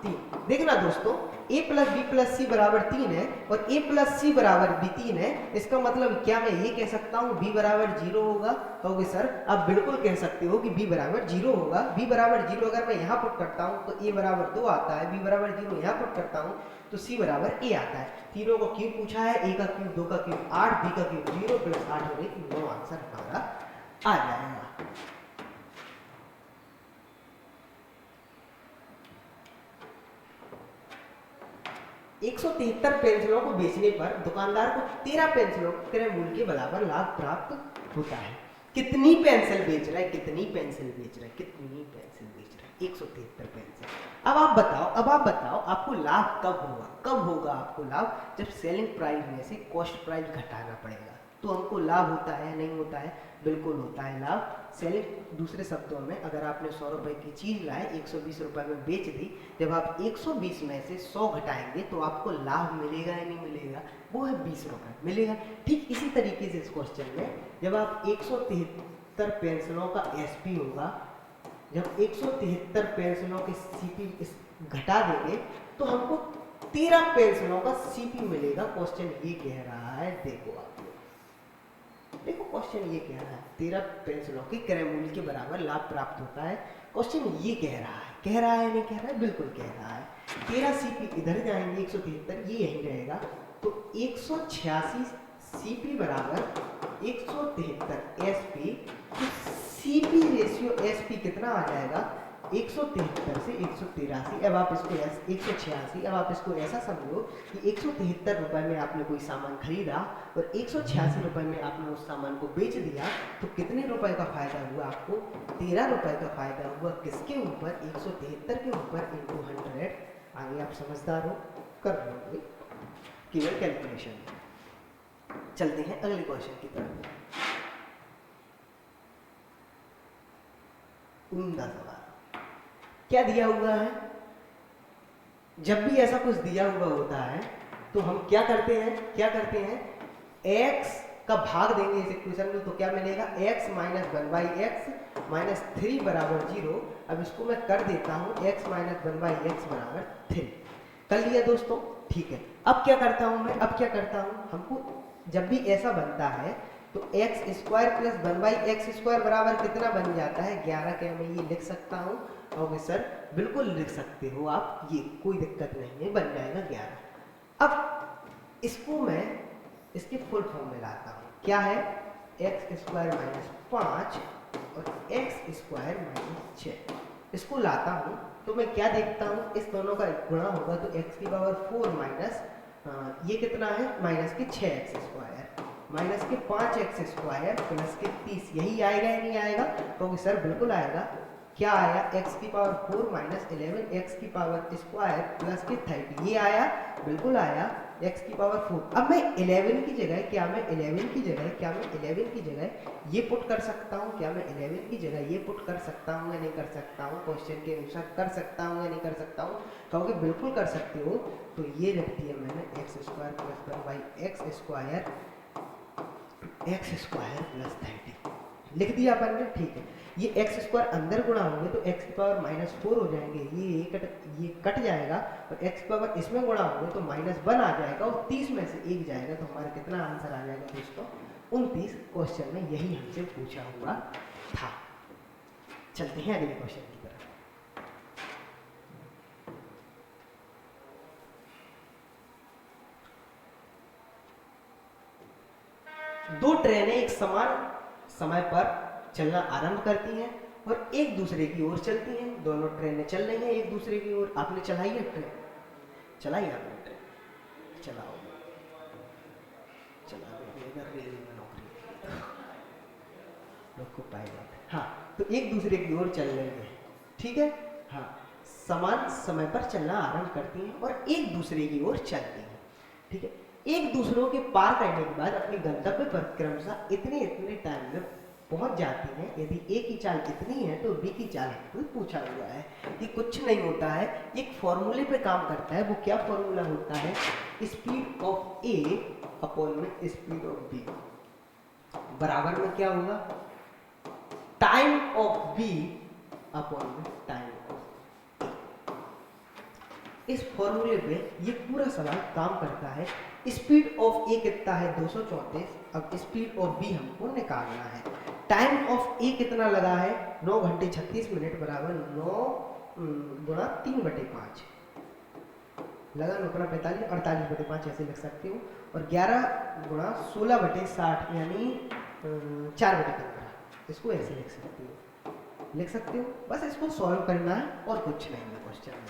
3। देखना दोस्तों, a प्लस बी प्लस सी बराबर 3 है और a प्लस सी बराबर भी 3 है। इसका मतलब क्या मैं ये कह सकता हूँ b बराबर 0 होगा? कहोगे सर आप बिल्कुल कह सकते हो कि b बराबर 0 होगा। b बराबर 0 अगर मैं यहाँ पुट करता हूँ तो a बराबर 2 आता है, b बराबर 0 यहाँ पुट करता हूँ तो c बराबर a आता है। तीनों को क्यूब पूछा है, a का क्यूब 2 का क्यूब 8, b का क्यूब 0 प्लस 8 हो गई 9, आंसर हमारा आ जाएगा। एक 173 पेंसिलों को बेचने पर दुकानदार को 13 पेंसिलों के क्रय मूल्य के बराबर लाभ प्राप्त होता है। कितनी पेंसिल बेच रहा है, कितनी पेंसिल बेच रहा है, कितनी पेंसिल बेच रहा है 173 पेंसिल। अब आप बताओ आपको लाभ कब होगा, कब होगा आपको लाभ? जब सेलिंग प्राइस में से कॉस्ट प्राइस घटाना पड़ेगा तो हमको लाभ होता है, नहीं होता है? बिल्कुल होता है लाभ। सेलिंग, दूसरे शब्दों में अगर आपने 100 रुपए की चीज लाए 120 रुपए में बेच दी, जब आप 120 में से 100 घटाएंगे तो आपको लाभ मिलेगा या नहीं मिलेगा? वो है 20 रुपए मिलेगा। ठीक इसी तरीके से इस क्वेश्चन में जब आप 173 पेंसिलों का एसपी होगा, जब 173 पेंसिलों के सीपी घटा देंगे तो हमको 13 पेंसिलों का सीपी मिलेगा। क्वेश्चन ये कह रहा है, देखो देखो क्वेश्चन ये कह रहा है 13 पेंसिलों के क्रय मूल्य के बराबर लाभ प्राप्त होता है। क्वेश्चन ये कह रहा है नहीं कह रहा है? बिल्कुल कह रहा है। 13 सीपी इधर जाएंगे, 173 ये यहीं रहेगा तो 186 सीपी बराबर 173 एसपी। सीपी रेशियो एसपी कितना आ जाएगा 173 से 183। अब आप इसको 186, अब आप इसको ऐसा समझो कि 173 रुपए में आपने कोई सामान खरीदा और 186 रुपए में आपने उस सामान को बेच दिया तो कितने रुपए का फायदा हुआ आपको? 13 रुपए का फायदा हुआ। किसके ऊपर? 173 के ऊपर इंटू 100। आगे आप समझदार हो, कर लोगे केवल कैलकुलेशन। चलते हैं अगले क्वेश्चन की तरफ। उम्दा सवाल क्या दिया हुआ है? जब भी ऐसा कुछ दिया हुआ होता है तो हम क्या करते हैं x का भाग देंगे इस इक्वेशन में तो क्या मिलेगा? x माइनस 1/x माइनस 3 बराबर 0। अब इसको मैं कर देता हूँ x माइनस 1/x बराबर 3। कर लिया दोस्तों? ठीक है। अब क्या करता हूँ हमको जब भी ऐसा बनता है तो x square plus 1/x square बराबर कितना बन जाता है? 11। क्या मैं ये लिख सकता हूँ? ओके सर बिल्कुल लिख सकते हो आप, ये कोई दिक्कत नहीं है, बन जाएगा 11। अब इसको मैं इसके फुल फॉर्म में लाता हूँ। क्या है? x स्क्वायर माइनस 5 और x स्क्वायर माइनस 6। इसको लाता हूँ तो मैं क्या देखता हूँ, इस दोनों का गुणा होगा तो x की पावर 4 माइनस ये कितना है माइनस के 6x स्क्वायर माइनस के 5x स्क्वायर प्लस के 30। यही आएगा या नहीं आएगा? तो सर बिल्कुल आएगा। क्या आया? x की पावर 4 माइनस 11 x की पावर स्क्वायर प्लस के 30। ये आया? बिल्कुल आया। x की पावर 4। अब मैं 11 की जगह क्या मैं 11 की जगह ये पुट कर सकता हूँ? क्या मैं 11 की जगह ये पुट कर सकता हूँ या नहीं कर सकता हूँ? क्वेश्चन के अनुसार कर सकता हूँ या नहीं कर सकता हूँ? कहोगे बिल्कुल कर सकते हो। तो ये रख दिया मैंने x square plus 1/x square x square plus 30 लिख दिया अपन ने, ठीक है। ये एक्स स्क्वायर अंदर गुणा होंगे तो एक्स पावर -4 हो जाएंगे, ये कट जाएगा, और एक्स पावर इसमें गुणा होंगे तो -1 आ जाएगा, और 30 में से 1 जाएगा, तो हमारा कितना आंसर आ जाएगा दोस्तों 29। क्वेश्चन में यही हमसे पूछा हुआ था। चलते हैं अगले क्वेश्चन की तरफ। दो ट्रेनें एक समान समय पर चलना आरंभ करती हैं और एक दूसरे की ओर चलती हैं। दोनों ट्रेनें चल रही हैं एक दूसरे की ओर। आपने चलाई है ट्रेन? चलाई आपने ट्रेन? चलाओ, चला अगर रेलवे में नौकरी लोग को पाई जाता है। हाँ, तो एक दूसरे की ओर चल रहे हैं, ठीक है। हाँ, समान समय पर चलना आरंभ करती हैं और एक दूसरे की ओर चलती हैं, ठीक है। एक दूसरों के पार करने के बाद अपने गंतव्य पर क्रमशः इतने टाइम में पहुंच जाती हैं। यदि ए की चाल कितनी है तो बी की चाल कितनी पूछा हुआ है। ये कुछ नहीं होता है, एक फॉर्मूले पे काम करता है। वो क्या फॉर्मूला होता है? स्पीड ऑफ ए अपॉन में स्पीड ऑफ बी बराबर में क्या होगा? टाइम ऑफ बी अपॉन में टाइम ऑफ ए। इस फॉर्मूले पे ये पूरा सवाल काम करता है। स्पीड ऑफ ए कितना है? 234। अब स्पीड ऑफ बी हमको निकालना है। टाइम ऑफ ए कितना लगा है? 9 घंटे 36 मिनट बराबर 9 गुणा 3/5 लगा 9 गुणा 45, 48/5 ऐसे लिख सकते हो। और 11 गुणा 16/60 यानी 4/15 इसको ऐसे लिख सकते हो। बस इसको सॉल्व करना है और कुछ नहीं है क्वेश्चन में।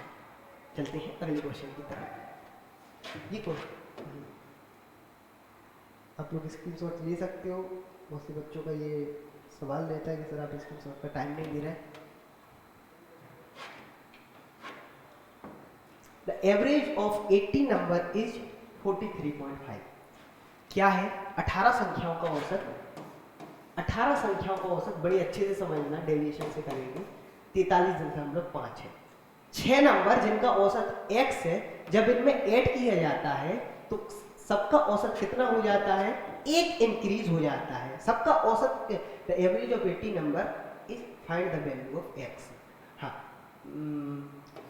चलते हैं अगले क्वेश्चन की तरफ। ये क्वेश्चन आप लोग स्क्रीनशॉट ले सकते हो। बहुत से बच्चों का ये सवाल रहता है कि सर आप स्क्रीनशॉट का टाइम नहीं दे रहे। The average of 80 number is 43.5। क्या है? 18 संख्याओं का औसत। 18 संख्याओं का औसत बड़ी अच्छे से समझना, डेविएशन से करेंगे। 43.5 है। 6 नंबर जिनका औसत x है, जब इनमें ऐड किया जाता है तो सबका औसत कितना हो जाता है? 1 इंक्रीज हो जाता है। सबका औसत, the average of 80 number is find the value of x। हाँ,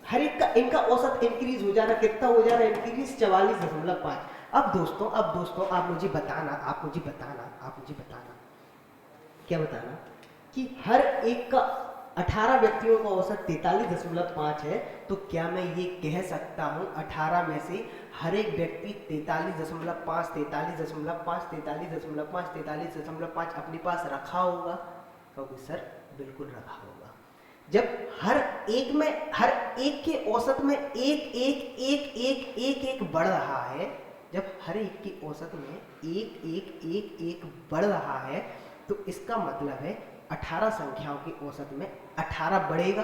हर एक का इनका औसत इंक्रीज हो जाना, कितना हो जाना इंक्रीज? 44.5। अब दोस्तों आप मुझे बताना क्या बताना कि हर एक का 18 व्यक्तियों का औसत 43.5 है। तो क्या मैं ये कह सकता हूँ 18 में से हर एक व्यक्ति 43.5 अपने पास रखा होगा? क्योंकि सर बिल्कुल रखा होगा। जब हर एक के औसत में एक बढ़ रहा है, जब हर एक की औसत में एक बढ़ रहा है, तो इसका मतलब है 18 संख्याओं की औसत में 18 बढ़ेगा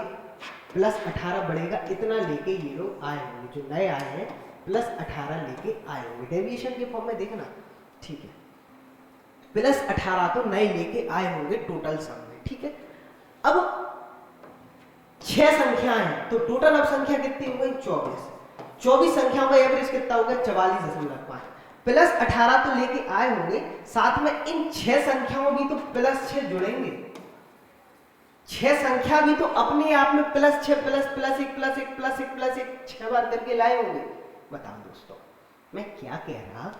प्लस 18 बढ़ेगा। इतना लेके ये लोग आए होंगे, जो नए आए हैं प्लस 18 लेके आए होंगे। डेविएशन के फॉर्म में देखना, ठीक है। प्लस 18 तो नए लेके आए होंगे टोटल सम में, ठीक है। अब 6 संख्याएं हैं तो टोटल अब संख्या कितनी हो गई? 24। 24 संख्याओं का एवरेज कितना हो गया? 44.5 प्लस 18 तो लेके आए होंगे, साथ में इन 6 संख्याओं भी तो प्लस 6 जुड़ेंगे। 6 संख्या भी तो अपने आप में प्लस 6 प्लस 1 6 बार करके लाए होंगे। बताओ दोस्तों, मैं क्या कह रहा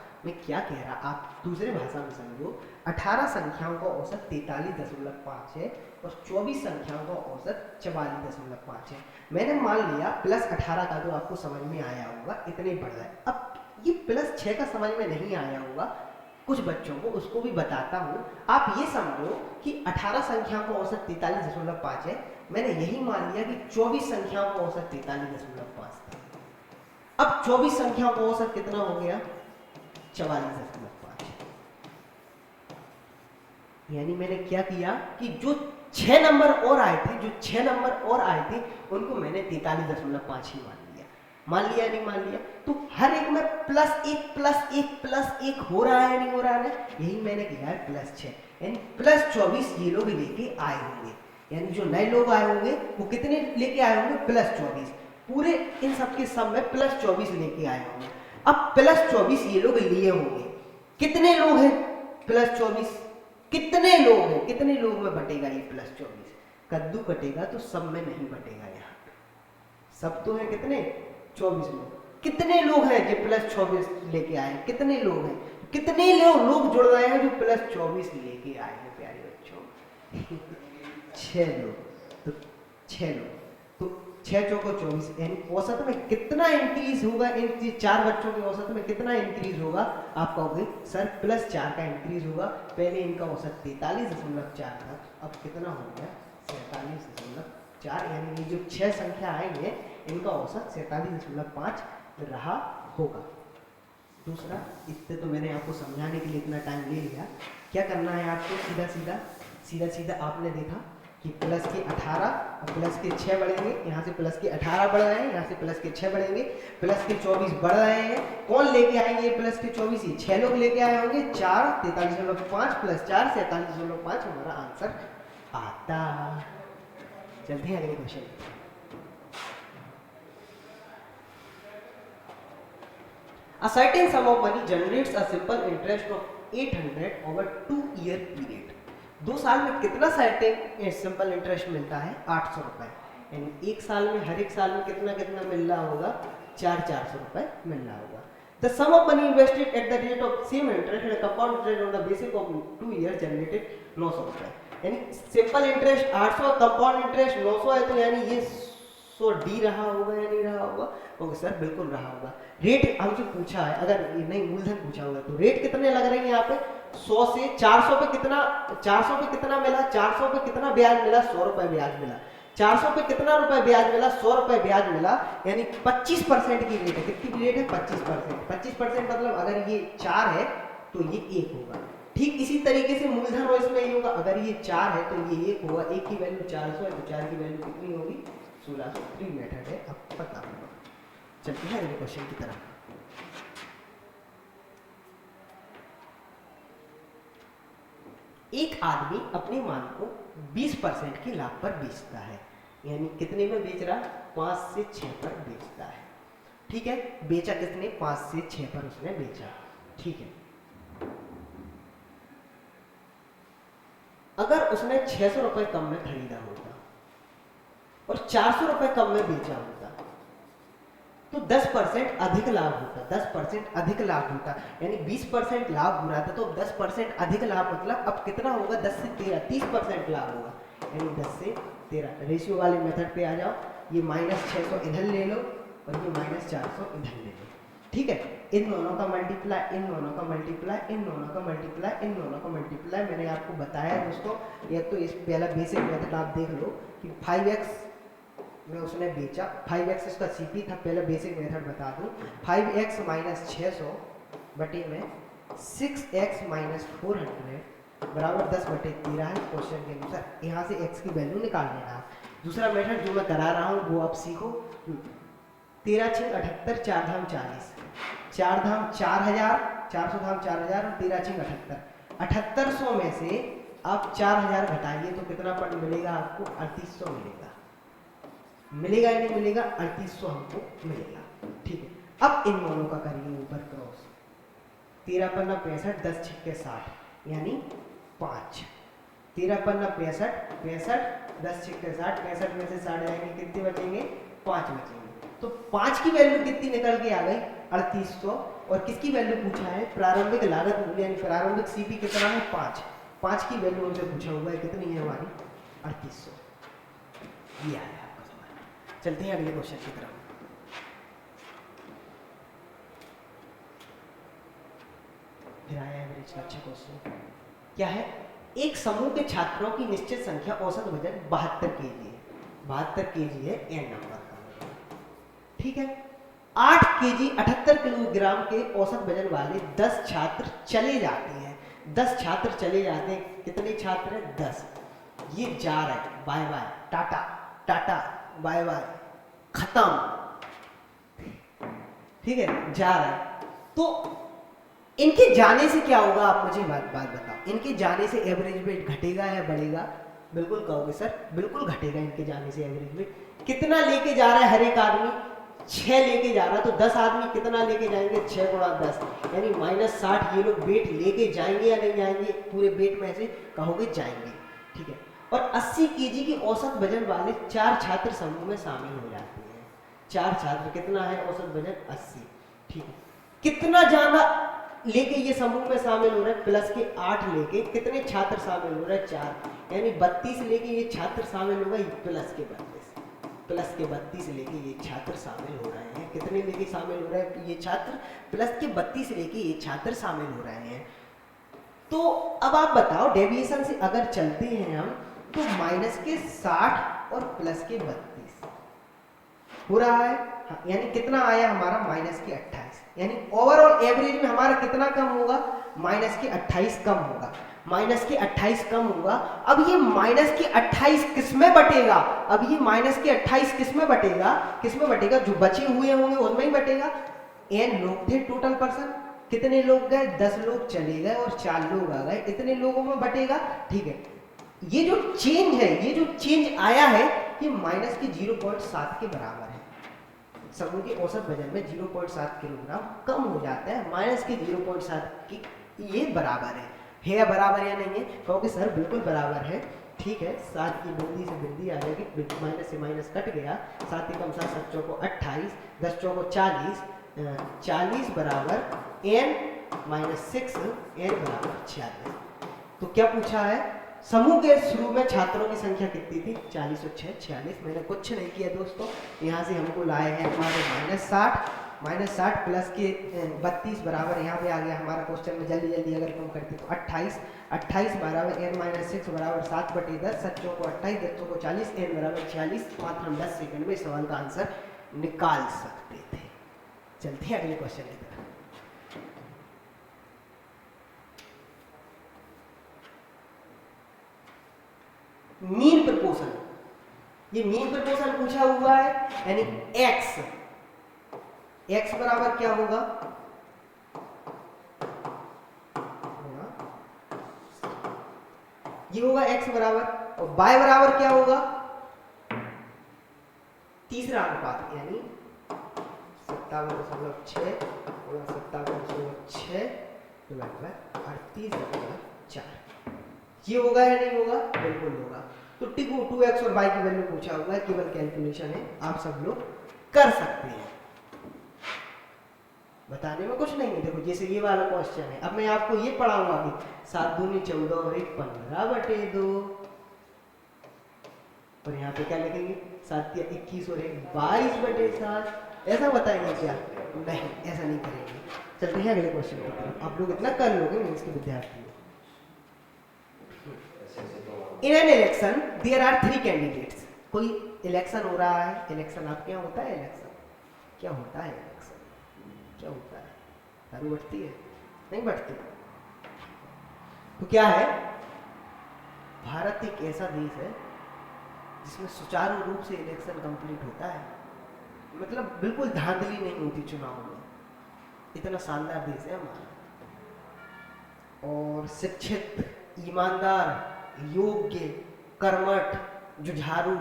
आप दूसरे भाषा में समझो। 18 संख्याओं का औसत 43.5 है और 24 संख्याओं का औसत 44.5 है। मैंने मान लिया प्लस 18 का तो आपको समझ में आया होगा, इतने बढ़ रहा है। अब ये प्लस 6 का समझ में नहीं आया होगा कुछ बच्चों को, उसको भी बताता हूँ। आप ये समझो कि 18 संख्याओं का औसत 43.5 है। मैंने यही मान लिया कि 24 संख्याओं का औसत 43.5 था। अब 24 संख्याओं का औसत कितना हो गया? 44.5। यानी मैंने क्या किया कि जो 6 नंबर और आए थे उनको मैंने 43.5 ही मान लिया नहीं मान लिया? तो हर एक में +1 हो रहा है नहीं हो रहा है? यही मैंने किया है +6, यानी +24 ये लोग लेके आए होंगे। यानी जो नए लोग आए होंगे वो कितने लेके आए होंगे? +24। पूरे इन सब के सब में +24 लेके आए होंगे। अब +24 ये लोग लिए होंगे। कितने लोग हैं? +24 कितने लोग हैं, कितने लोग में बटेगा ये +24? कद्दू कटेगा तो सब में नहीं बटेगा, यहाँ सब तो है कितने 24 लोग। कितने लोग हैं जो +24 लेके आए, कितने लोग हैं, कितने लोग जुड़ रहे हैं जो +24 लेके आए हैं प्यारे बच्चों? 6 लोग। तो 6 लोग, तो 6 चौको 24, यानी औसत में कितना इंक्रीज होगा, इन 4 बच्चों के औसत में कितना इंक्रीज होगा? आप कहोगे सर +4 का इंक्रीज होगा। पहले इनका औसत 43.4 था, अब कितना हो गया 47.4, यानी ये जो 6 संख्या आएंगे इनका औसत 47.5 रहा होगा। दूसरा, इतने तो मैंने आपको समझाने के लिए इतना टाइम ले लिया। क्या करना है आपको? सीधा सीधा आपने देखा कि प्लस के 18 और प्लस के 6 बढ़ेंगे, यहाँ से प्लस के 18 बढ़ रहे हैं, यहाँ से प्लस के 6 बढ़ेंगे, प्लस के 24 बढ़ रहे हैं। कौन लेके आएंगे प्लस के 24? ये 6 लोग लेके आए होंगे। 4 43.5 + 4 47.5 हमारा आंसर आता। चलते हैं अगले question. A certain sum of money generates a simple interest of 800 over 2-year period. 2 साल में कितना सर्टेन सिंपल इंटरेस्ट मिलता है? 800 रुपए। यानी 1 साल में, हर एक साल में कितना कितना मिल रहा होगा? 400 रुपए मिल रहा होगा। The sum of money invested at the rate of same interest and compound interest on the basis of 2 years generated 900 रुपए। यानी सिंपल इंटरेस्ट 800, कंपाउंड इंटरेस्ट 900 है, तो यानी ये 100 डी रहा होगा या नहीं रहा होगा? ओके सर, बिल्कुल रहा होगा। रेट हमसे पूछा है, अगर नहीं मूलधन पूछा होगा तो रेट कितने लग रहे हैं यहाँ पे? 100 से 400 पे कितना, 400 पे कितना मिला? 400 पे कितना ब्याज मिला? 100 रुपए ब्याज मिला। 400 पे कितना रुपए ब्याज मिला? 100 रुपए ब्याज मिला। यानी 25% की रेट है। कितनी रेट है? 25%। 25% मतलब अगर ये 4 है तो ये 1 होगा। ठीक इसी तरीके से मूलधन और इसमें ये होगा, अगर ये 4 है तो ये 1 होगा। 1 की वैल्यू 400 है तो 4 की वैल्यू कितनी होगी? 1600। 3 मेथड है, अब पता होगा। चलते हैं अगले क्वेश्चन की तरफ। एक आदमी अपनी माल को 20% के लाभ पर बेचता है, यानी कितने में बेच रहा? 5 से 6 पर बेचता है। ठीक है, बेचा कितने? 5 से 6 पर उसने बेचा। ठीक है, अगर उसने 600 रुपए कम में खरीदा होता और 400 रुपए कम में बेचा होता तो 10% अधिक लाभ होता। 10% अधिक लाभ होता, यानी 20% लाभ हो रहा था तो 10% अधिक लाभ मतलब अब कितना होगा? 10 से 13, 30% लाभ होगा। यानी 10 से 13। रेशियो वाले मेथड पे आ जाओ। ये -600 इधर ले लो और ये -400 इधर ले लो। ठीक है, इन दोनों का मल्टीप्लाई, इन दोनों का मल्टीप्लाई, इन दोनों का मल्टीप्लाई, इन दोनों का मल्टीप्लाई। मैंने आपको बताया दोस्तों, या तो इस पहला बेसिक मेथड आप देख लो कि 5x में उसने बेचा। 5x इसका सीपी था। पहले बेसिक मेथड बता दूं। 5x - 600 बटे में 6x - 400 बराबर 10/13 है क्वेश्चन के अनुसार। यहाँ से x की वैल्यू निकाल लेना। दूसरा मेथड जो मैं करा रहा हूँ वो आप सीखो। 13 × 6 = 78, 4 धाम 40, 4 धाम 4000, 400 धाम 4000 और 13 × 6 = 78। 7800 में से आप 4000 घटाइए तो कितना पद मिलेगा आपको? 3800 मिलेगा। मिलेगा या नहीं मिलेगा? 3800 हमको मिलेगा। ठीक है, अब इन दोनों का करिए ऊपर क्रॉस। 13 × 65, 10 × 6 = 60, यानी 5। 13 × 65, 65, 10 × 6 = 60, 65 में से 60 जाएंगे, कितने बचेंगे? 5 बचेंगे। तो 5 की वैल्यू कितनी निकल के आ गई? 3800। और किसकी वैल्यू पूछा है? प्रारंभिक लागत मूल्य, यानी प्रारंभिक सीपी कितना है? 5। 5 की वैल्यू हमसे पूछा हुआ है, कितनी है हमारी? 3800। ये आया। चलते हैं अगले क्वेश्चन की तरफ। फिर आया एवरेज का अच्छा क्वेश्चन। क्या है? एक समूह के छात्रों की निश्चित संख्या, औसत वजन 72 केजी है। 72 केजी है n नंबर का। ठीक है, 8 केजी 78 किलोग्राम के औसत वजन वाले 10 छात्र चले जाते हैं। 10 छात्र चले जाते हैं। कितने छात्र हैं? 10। ये जा रहे हैं, bye bye, tata tata bye bye, खत्म। ठीक है, जा रहा है। तो इनके जाने से क्या होगा? आप मुझे बात बताओ। इनके जाने से एवरेज वेट घटेगा या बढ़ेगा? बिल्कुल कहोगे सर, बिल्कुल घटेगा इनके जाने से एवरेज वेट। कितना लेके जा रहा है हर एक आदमी? 6 लेके जा रहा, तो 10 आदमी कितना लेके जाएंगे, 6 गुणा 10 यानी -60 ये लोग वेट लेके जाएंगे या नहीं जाएंगे, पूरे वेट में से कहोगे जाएंगे, ठीक है। और 80 केजी की औसत वजन वाले 4 छात्र समूह में शामिल हो जाते हैं। 4 छात्र, कितना है औसत वजन 80, ठीक है। कितना ज्यादा लेके ये समूह में शामिल हो रहा है, प्लस के 8 लेके कितने छात्र शामिल हो रहे हैं, 4 यानी 32 लेके ये छात्र शामिल हो गए, प्लस के 32 लेके ये छात्र शामिल हो रहे हैं। कितने लेके शामिल हो रहे हैं ये छात्र, प्लस के 32 लेके ये छात्र शामिल हो रहे हैं। तो अब आप बताओ डेविएशन से अगर चलते हैं हम, तो माइनस के 60 और प्लस के 32 हो रहा है, हाँ, यानी कितना आया हमारा माइनस के 28, यानी ओवरऑल एवरेज में हमारा कितना कम होगा, माइनस के 28 कम होगा, माइनस के 28 कम होगा। अब ये माइनस के 28 किसमें बटेगा, अब ये माइनस के 28 किसमें बटेगा, जो बचे हुए होंगे उनमें ही बटेगा। n लोग थे टोटल पर्सन, कितने लोग गए, 10 लोग चले गए और 4 लोग आ गए, इतने लोगों में बटेगा, ठीक है। ये जो चेंज है, ये जो चेंज आया है, ये माइनस के 0.7 के बराबर है। समूह के औसत वजन में 0.7 किलोग्राम कम हो जाता है, माइनस के 0.7 की ये बराबर है बराबर या नहीं है, कहोगे सर बिल्कुल बराबर है, ठीक है। 7 की बिंदी से बिंदी आ जाएगी, माइनस से माइनस कट गया, 7 कम 7 7 चौको 28, 10 चौको 40, 40 बराबर n - 6, n बराबर 46। तो क्या पूछा है, समूह के शुरू में छात्रों की संख्या कितनी थी, 40 और 6 46। मैंने कुछ नहीं किया दोस्तों, यहाँ से हमको लाए हैं हमारे -60 प्लस के 32 बराबर, यहाँ पे आ गया हमारा क्वेश्चन में, जल्दी जल्दी अगर कम करते तो 28 बराबर n - 6 बराबर 7/10, 7 चौको 28, 10 चौको 40, n बराबर 46। मात्र हम 10 सेकंड में इस सवाल का आंसर निकाल सकते थे। चलते हैं अगले क्वेश्चन की तरफ। मीन प्रपोर्शन, ये मीन प्रपोर्शन पूछा हुआ है, यानी x बराबर क्या होगा, ये होगा x बराबर, और y बराबर क्या होगा, तीसरा अनुपात, यानी 57.6 और 57.6 डिवाइड बाय 38/4, ये होगा या नहीं होगा, बिल्कुल होगा। तो टिको 2x और y की वैल्यू पूछा हुआ है, केवल कैलकुलेशन है, आप सब लोग कर सकते हैं, बताने में कुछ नहीं है। देखो जैसे ये वाला क्वेश्चन है, अब मैं आपको ये पढ़ाऊंगा कि 7 दूनी 14 और 1 15/2, और यहाँ पे क्या लिखेंगे, 7 या 21 और 1 22/7, ऐसा बताएंगे क्या, नहीं ऐसा नहीं करेंगे। चलते हैं अगले क्वेश्चन की तरफ, आप लोग इतना कर लोगे मीन्स के विद्यार्थी। In an election there are 3 candidates, कोई इलेक्शन हो रहा है, इलेक्शन आपके यहाँ होता है, इलेक्शन क्या होता है, इलेक्शन क्या होता है, दारू बढ़ती है, नहीं बढ़ती, तो क्या है, भारत एक ऐसा देश है जिसमें सुचारू रूप से इलेक्शन कंप्लीट होता है, मतलब बिल्कुल धांधली नहीं होती चुनाव में, इतना शानदार देश है हमारा। और शिक्षित, ईमानदार, योग्य, कर्मठ, जुझारू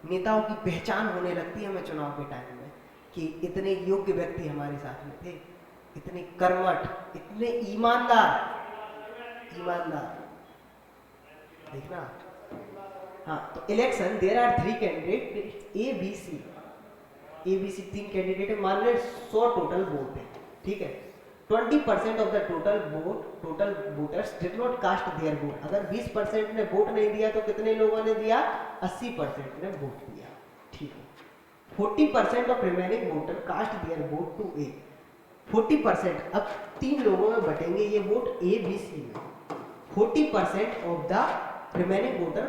नेताओं की पहचान होने लगती है हमें चुनाव के टाइम में, कि इतने योग्य व्यक्ति हमारे साथ में थे, इतने कर्मठ, इतने ईमानदार, देखना। हाँ, तो election there are 3 candidate A B C 3 candidate है, मान लो 100 टोटल वोट है, ठीक है। 20% of the total voters did not cast their vote, अगर 20% ने वोट नहीं दिया तो कितने लोगों ने दिया, 80% ने वोट दिया, ठीक है। 40% of remaining voter cast their vote to A, 40%, अब 3 लोगों में बटेंगे ये वोट ए बी सी में, 40% of the remaining voter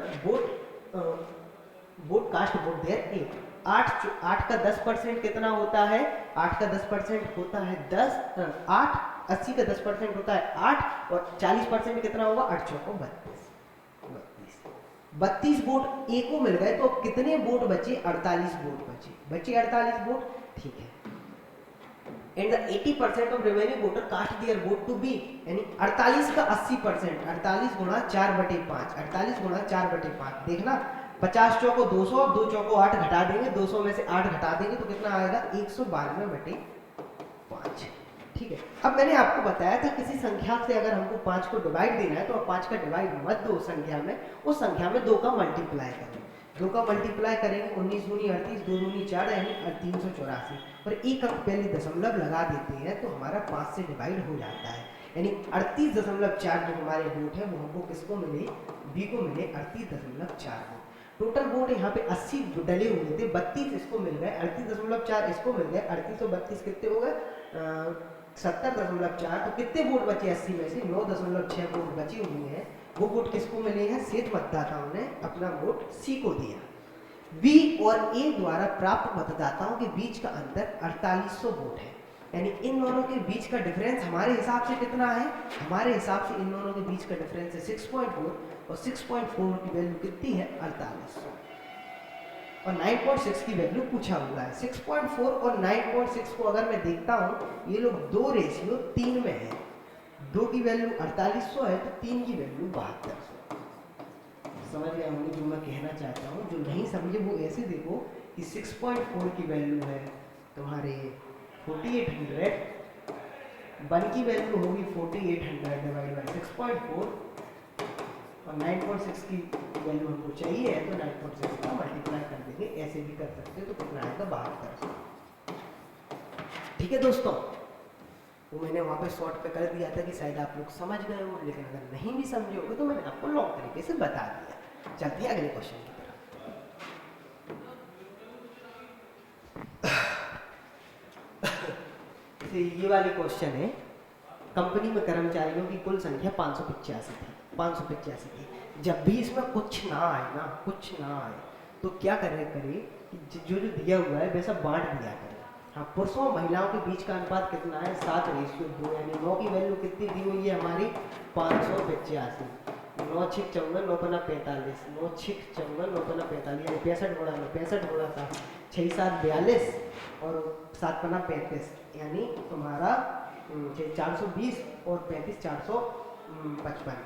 vote cast vote their A. 8 का 10% कितना होता है, 8 का 10% होता है 10, 8, 80 का 10% होता है 8, और 40% कितना होगा, 8 चौको 32 वोट ए को मिल गए, तो कितने वोट बचे, 48 वोट बचे 48 वोट, ठीक है। And the 80% of remaining voter cast their vote to be, यानी 48 का 80%, 48 गुणा 4/5, 48 गुणा 4/5, देखना 50 चौको 200, 2 चौको 8 घटा देंगे, 200 में से 8 घटा देंगे तो कितना आएगा 192/5। ठीक है, अब मैंने आपको बताया था किसी संख्या से अगर हमको 5 को डिवाइड देना है तो आप 5 का डिवाइड मत दो संख्या में, उस संख्या में 2 का मल्टीप्लाई करें। 2 का मल्टीप्लाई करेंगे 19 दूनी 38, 2 दूनी 4 यानी 384, और एक अंक पहले दशमलव लगा देते हैं तो हमारा 5 से डिवाइड हो जाता है, यानी 38.4 जो हमारे वोट है वो हमको किसको मिले, बी को मिले 38.4 वोट। टोटल वोट यहाँ पे 80 डले हुए थे, 32 इसको मिल गए, 38.4 इसको मिल गए, 38 और 32 कितने हो गए 70.4, तो कितने वोट बचे 80 में से 9.6 वोट बचे हुए हैं, वो वोट किसको मिले हैं, शेष मतदाताओं ने अपना वोट सी को दिया। बी और ए द्वारा प्राप्त मतदाताओं के बीच का अंतर 4800 वोट है, यानी इन दोनों के बीच का डिफरेंस हमारे हिसाब से कितना है, हमारे हिसाब से इन दोनों के बीच का डिफरेंस है 6.4, और 6.4 की वैल्यू कितनी है 4800, और 9.6 की वैल्यू पूछा हुआ है। 6.4 और 9.6 को अगर मैं देखता हूँ ये लोग 2:3 में है, 2 की वैल्यू 4800 है तो 3 की वैल्यू 7200। समझ गए होंगे जो मैं कहना चाहता हूँ, जो नहीं समझे वो ऐसे देखो कि 6.4 की वैल्यू है तुम्हारे 4800, 1 की वैल्यू होगी 4800 डिवाइड बाई 6.4, और 9.6 की वैल्यू हमको चाहिए है तो 9.6 का मल्टीप्लाई कर देंगे, ऐसे भी कर सकते हो तो कितना आएगा 7200। ठीक है दोस्तों, वो मैंने वहाँ पे शॉर्ट पे कर दिया था कि शायद आप लोग समझ गए हो, लेकिन अगर नहीं भी समझे होगे तो मैंने आपको लॉन्ग तरीके से बता दिया। चलते हैं अगले क्वेश्चन की तरफ। ये वाली क्वेश्चन है, कंपनी में कर्मचारियों की कुल संख्या 585 थी, 585 थी। जब भी इसमें कुछ ना आए ना, कुछ ना आए तो क्या करे कि जो जो दिया हुआ है वैसा बांट दिया करे। हाँ, पुरुषों और महिलाओं के बीच का अनुपात कितना है 7:2, यानी 9 की वैल्यू कितनी दी हुई है हमारी 585, 9 6 54, 9 पना 45, 9 6 54, 9 पना 45, यानी 65 गुणा 9, 65 गुणा 7, 6 7 42, और 7 पना 35, यानी तुम्हारा 420 और 35 455,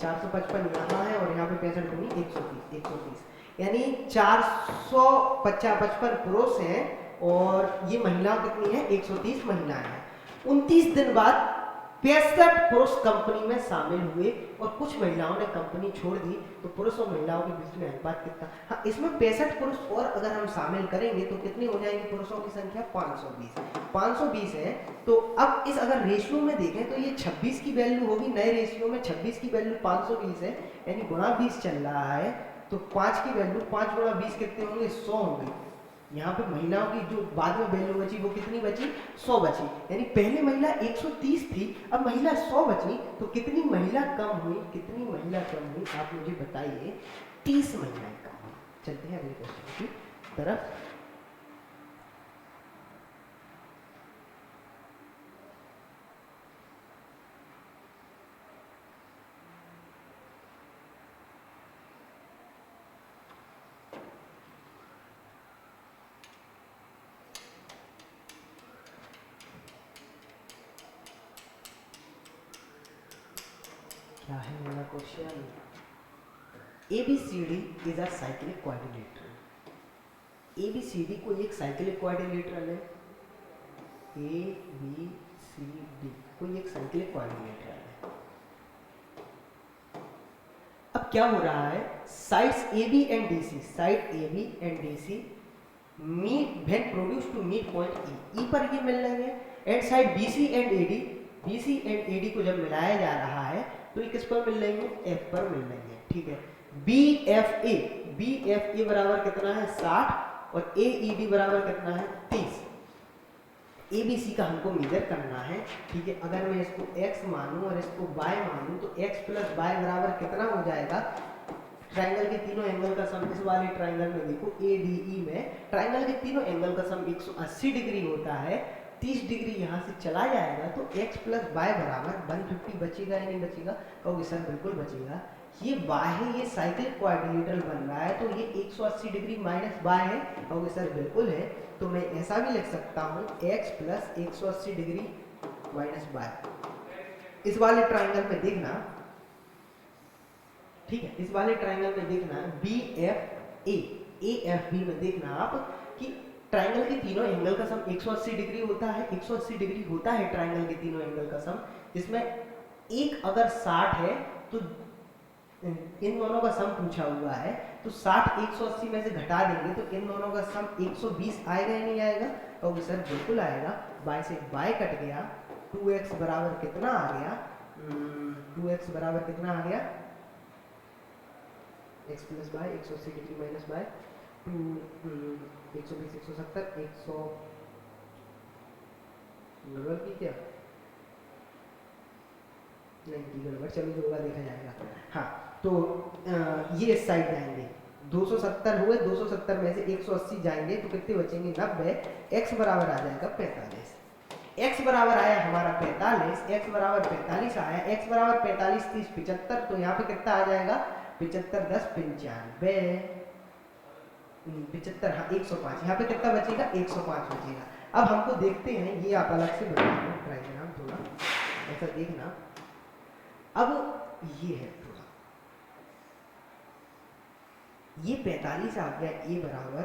455 यहाँ है और यहाँ पे 65 दूनी 130, यानी 455 पुरुष हैं और ये महिलाएं कितनी है 130 महिलाएं हैं। 29 दिन बाद 65 पुरुष कंपनी में शामिल हुए और कुछ महिलाओं ने कंपनी छोड़ दी, तो पुरुष और महिलाओं के बीच में अनुपात कितना, हाँ इसमें 65 पुरुष और अगर हम शामिल करेंगे तो कितनी हो जाएंगी पुरुषों की संख्या 520 है। तो अब इस अगर रेशियो में देखें तो ये 26 की वैल्यू होगी, नए रेशियो में 26 की वैल्यू 520 है, यानी गुणा 20 चल रहा है, तो 5 की वैल्यू 5 गुणा 20 कितने होंगे 100 होंगे। यहाँ पे महिलाओं की जो बाद में वैल्यू बची वो कितनी बची 100 बची, यानी पहले महिला 130 थी अब महिला 100 बची, तो कितनी महिला कम हुई, कितनी महिला कम हुई आप मुझे बताइए, 30 महिलाएं कम हुई। चलते हैं अगले क्वेश्चन की तरफ। क्या है मेरा question, ABCD is a cyclic coordinator. ABCD को एक साइक्लिक कोऑर्डिनेटर है, ABCD कोई एक साइक्लिक कोऑर्डिनेटर है। अब क्या हो रहा है, sides AB and DC, side AB and DC meet when produce to meet point E पर ये मिल रहे हैं, and side BC and AD, BC and AD को जब मिलाया जा रहा है तो ये किस पर मिल रही है, F पर मिल रही है। ठीक है, BFA बराबर कितना है 60 और AED बराबर कितना है 30। ABC का हमको मेजर करना है। ठीक है, अगर मैं इसको x मानूं और इसको y मानूं तो x प्लस y बराबर कितना हो जाएगा, ट्राइंगल के तीनों एंगल का सम, इस वाले ट्राइंगल में देखो ADE में ट्राइंगल के तीनों एंगल का सम 180 डिग्री होता है, 30 डिग्री यहाँ से चला जाएगा तो x प्लस y बराबर 150 बचेगा या नहीं बचेगा, कहोगे सर बिल्कुल बचेगा। ये y है, ये साइक्लिक कोऑर्डिनेटर बन रहा है तो ये 180 डिग्री माइनस y है, कहोगे सर बिल्कुल है। तो मैं ऐसा भी लिख सकता हूँ x plus 180 degree minus y। इस वाले ट्राइंगल में देखना, ठीक है, इस वाले ट्राइंगल में देखना BF ए एफ बी में देखना आप कि ट्राइंगल के तीनों एंगल का सम 180 डिग्री होता है, 180 डिग्री होता है ट्राइंगल के तीनों एंगल का सम, जिसमें एक अगर 60 है तो इन दोनों का सम पूछा हुआ है, तो 60 180 में से घटा देंगे तो इन दोनों का सम 120 आएगा या नहीं आएगा? तो सर बिल्कुल आएगा। बाय से बाय कट गया, 2x बराबर कितना आ गया? 2x बराबर कितना आ गया? x plus by 180 degree minus by 120 170 100 गड़बड़ की क्या? नहीं की गड़बड़, चलो जो होगा देखा जाएगा। हाँ तो ये इस साइड जाएंगे, 270 हुए, 270 में से 180 जाएंगे तो कितने बचेंगे? 90। x बराबर आ जाएगा 45। x बराबर आया हमारा 45, x बराबर 45 आया, x बराबर 45 30 75, तो यहाँ पे कितना आ जाएगा? 75 10 95 75, हाँ 105। यहाँ पे कितना बचेगा? 105 बचेगा। अब हमको देखते हैं, ये आप अलग से बना लो ट्राइग्राम, थोड़ा ऐसा देखना। अब ये है थोड़ा, ये 45 आ गया a बराबर,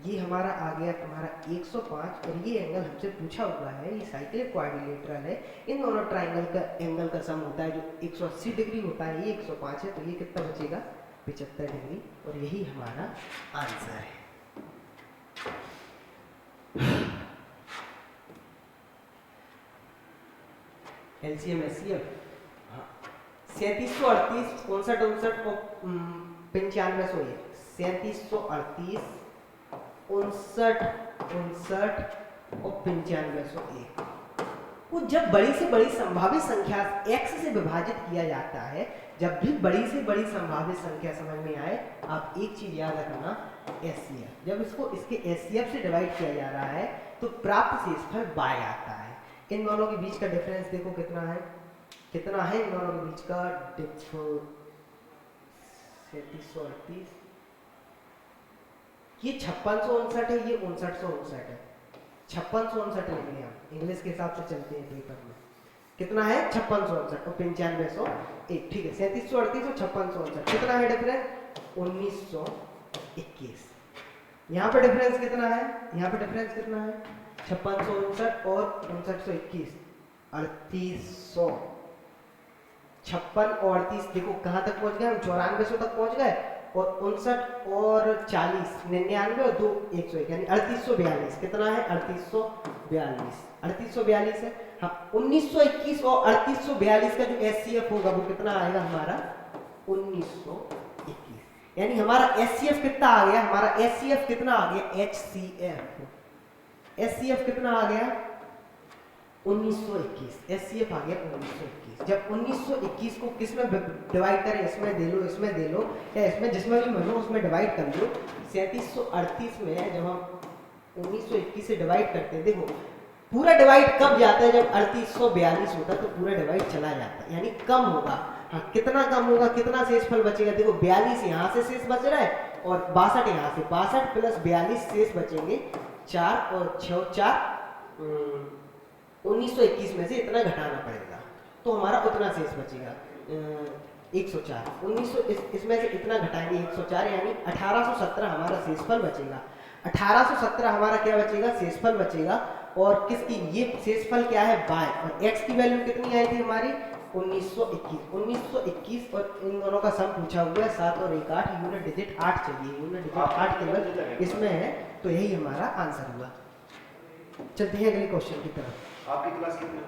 ये हमारा आ गया तुम्हारा 105, और ये एंगल हमसे पूछा हुआ है, ये साइक्लिक क्वाड्रिलेटरल है। इन दोनों ट्राइंगल का एंगल का सम होता है जो 180 डिग्री होता है, ये 105 है, तो ये कितना बचेगा? 75 डिग्री, और यही हमारा आंसर है। एलसीएम एचसीएफ 3738 59 59 और 95 सौ 3738 59 59 और 9501 को जब बड़ी से बड़ी संभावित संख्या x से विभाजित किया जाता है, जब भी बड़ी से बड़ी संभावित संख्या समझ में आए, आप एक चीज याद रखना, एचसीएफ। जब इसको इसके एचसीएफ से डिवाइड किया जा रहा है तो प्राप्त शेषफल बाय आता है। इन दोनों के बीच का डिफरेंस देखो कितना है, कितना है इन दोनों के बीच का डिफरेंस? 3738, ये 5659 है, ये 5959 है। 5659 लिख लिया, इंग्लिश के हिसाब से चलते हैं पेपर में। कितना है? 5659 और 9501, ठीक है। 3738 और 5659, कितना है डिफरेंस? 1921। यहाँ पे डिफरेंस कितना है? यहाँ पे डिफरेंस कितना है? 5659 और 5921, 3800। 56 और 38 देखो कहाँ तक पहुंच गए हम? 9400 तक पहुंच गए, और 59 और 40 99 और 2 101, यानी 3842। कितना है? 3842, 3842 है। हाँ 1921 और 3842 का जो एचसीएफ होगा वो कितना आएगा हमारा? 1921। यानी हमारा एचसीएफ कितना आ गया? हमारा एचसीएफ कितना आ गया? एचसीएफ, एचसीएफ कितना आ गया? 1921। एचसीएफ आ गया 1921। जब 1921 को किस में डिवाइड करें? इसमें दे लो, इसमें दे लो, या इसमें जिसमें भी मनो उसमें डिवाइड कर लो। 3738 में जब हम 1921 से डिवाइड करते हैं, देखो पूरा डिवाइड कब जाता है? जब 3842 होता है तो पूरा डिवाइड चला जाता है, यानी कम होगा। हाँ कितना कम होगा? कितना शेषफल बचेगा? देखो 42 यहाँ से शेष बच रहा है और 62 यहाँ से, 62 प्लस 42 शेष बचेंगे 4 और 6 4 1921 में से इतना घटाना पड़ेगा तो हमारा उतना शेष बचेगा 104। 1900 इसमें से इतना घटाएंगे 104, यानी 1817 हमारा शेषफल बचेगा। 1817 हमारा क्या बचेगा? शेषफल बचेगा। और किसकी? ये शेषफल क्या है? बाय। और x की वैल्यू कितनी आई थी हमारी? 1921। 1921 और इन दोनों का सम पूछा हुआ है 7 और 1 8, यूनिट डिजिट 8 चाहिए, यूनिट डिजिट 8 केवल इसमें है, तो यही हमारा आंसर हुआ। चलते हैं अगले क्वेश्चन की तरफ। आपकी क्लास कितने?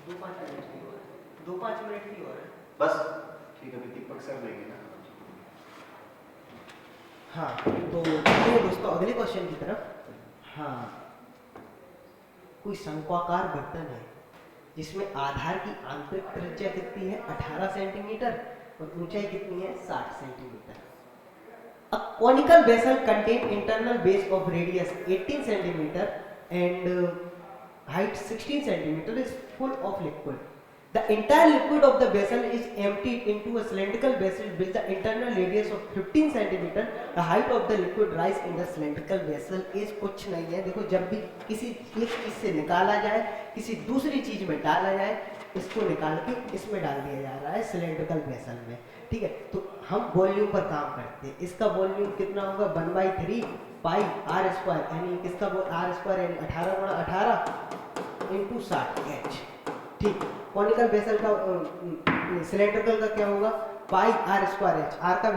2-5 मिनट की और है बस, ठीक है। दीपक सर लेंगे ना? हाँ तो चलते हैं दोस्तों अगले क्वेश्चन की तरफ। हाँ कोई शंक्वाकार बर्तन है जिसमें आधार की आंतरिक त्रिज्या कितनी है? 18 सेंटीमीटर, और ऊंचाई कितनी है? 60 centimetre. A conical vessel contain internal base of radius 18 centimeter and height 16 centimeter is full of liquid. The entire liquid of the vessel is emptied into a cylindrical vessel with the internal radius of 15 centimeter. The height of the liquid rise in the cylindrical vessel is कुछ नहीं है। देखो जब भी किसी एक चीज से निकाला जाए, किसी दूसरी चीज में डाला जाए, इसको निकाल के इसमें डाल दिया जा रहा है सिलेंड्रिकल वेसल में, ठीक है। तो हम वॉल्यूम पर काम करते हैं। इसका वॉल्यूम कितना होगा 1/3 पाई आर स्क्वायर, यानी किसका आर स्क्वायर यानी 18 गुणा 18 इंटू 60 एच। ठीक, कॉनिकल बेसल का सिलेंड्रिकल का क्या होगा पाई आर स्क्वायर एच। आर का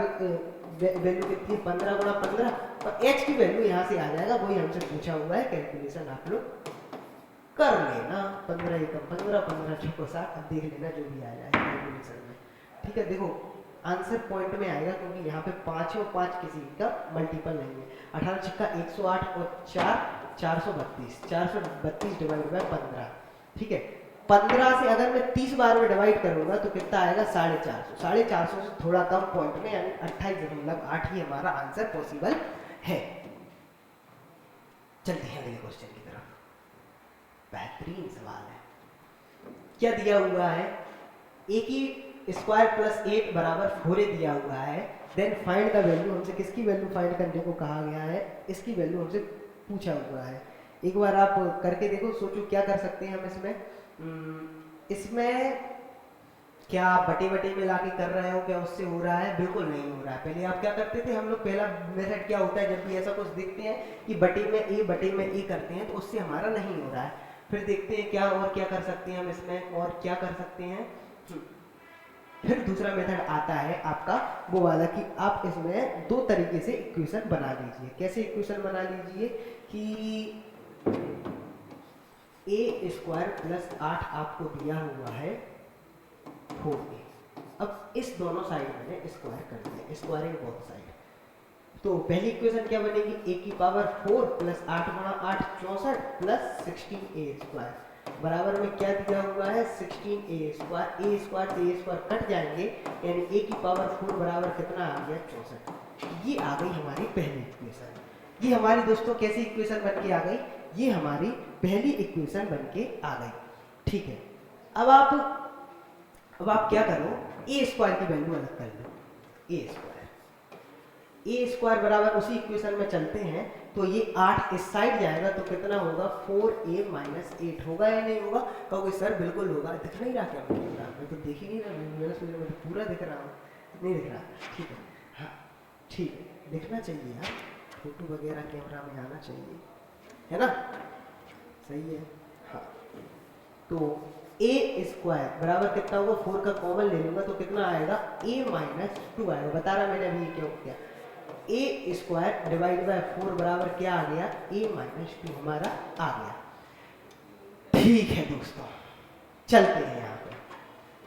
वैल्यू कितनी है 15 गुणा 15 और एच की वैल्यू यहाँ से आ जाएगा, वही हमसे पूछा हुआ है। कैलकुलेशन आप लोग कर लेना, 15 एकम 15 15 छक्को 60, अब देख लेना जो भी आ जाए कैलकुलेशन में। ठीक है, देखो आंसर पॉइंट में आएगा क्योंकि यहाँ पे 5 और 5 किसी का मल्टीपल नहीं है। 18 छक्का 108 और 4 432, 432 डिवाइड बाय 15। ठीक है, 15 से अगर मैं 30 बार में डिवाइड करूंगा तो कितना आएगा 450। 450 से थोड़ा कम पॉइंट में यानी 28.8 ही हमारा आंसर पॉसिबल है। चलते हैं अगले क्वेश्चन की तरफ। बेहतरीन सवाल है। क्या दिया हुआ है ए की स्क्वायर प्लस 8 बराबर 4 दिया हुआ है। देन फाइंड द वैल्यू, हमसे किसकी वैल्यू फाइंड करने को कहा गया है, इसकी वैल्यू हमसे पूछा हुआ है। एक बार आप करके देखो, सोचो क्या कर सकते हैं हम इसमें क्या बटे बटे में लाके कर रहे हो, क्या उससे हो रहा है? बिल्कुल नहीं हो रहा है। पहले आप क्या करते थे हम लोग, पहला मेथड क्या होता है जब भी ऐसा कुछ देखते हैं कि बटे में ए करते हैं तो उससे हमारा नहीं हो रहा है। फिर देखते हैं क्या और क्या कर सकते हैं हम इसमें, और क्या कर सकते हैं। फिर दूसरा मेथड आता है आपका वो वाला कि आप इसमें दो तरीके से इक्वेशन बना लीजिए। कैसे इक्वेशन बना लीजिए कि ए स्क्वायर प्लस 8 आपको दिया हुआ है 4a। अब इस दोनों साइड मैंने स्क्वायर कर दिया, स्क्वायरिंग बोथ साइड। तो पहली इक्वेशन क्या बनेगी, ए की पावर 4 प्लस 8 गुणा 8 64 प्लस 16a स्क्वायर बराबर में क्या दिया हुआ है 16a स्क्वायर। ए स्क्वायर से ए स्क्वायर कट जाएंगे यानी ए की पावर 4 बराबर कितना आ गया 64। ये आ गई हमारी पहली इक्वेशन। ये हमारी दोस्तों कैसी इक्वेशन बन के आ गई, ये हमारी पहली इक्वेशन बन के आ गई। ठीक है, अब आप क्या करो, ए स्क्वायर की वैल्यू अलग कर लो। ए स्क्वायर बराबर उसी इक्वेशन में चलते हैं तो ये 8 इस साइड जाएगा तो कितना होगा 4a माइनस 8 होगा या नहीं होगा? कहोगे सर बिल्कुल होगा। दिख नहीं रहा क्या मुझे? मैं तो देख ही नहीं रहा, मेरे सूर्य में तो पूरा दिख रहा हूँ। नहीं दिख रहा? ठीक है, हाँ ठीक है, दिखना चाहिए यार, फोटो वगैरह कैमरा में आना चाहिए, है ना? सही है। हाँ, तो ए स्क्वायर बराबर कितना होगा, 4 का कॉमन ले लूंगा तो कितना आएगा a माइनस 2 आएगा। बता रहा मैंने अभी क्यों किया। ए स्क्वायर डिवाइड बाय 4 बराबर क्या आ गया a माइनस 2 हमारा आ गया। ठीक है दोस्तों, चलते हैं यहाँ पे।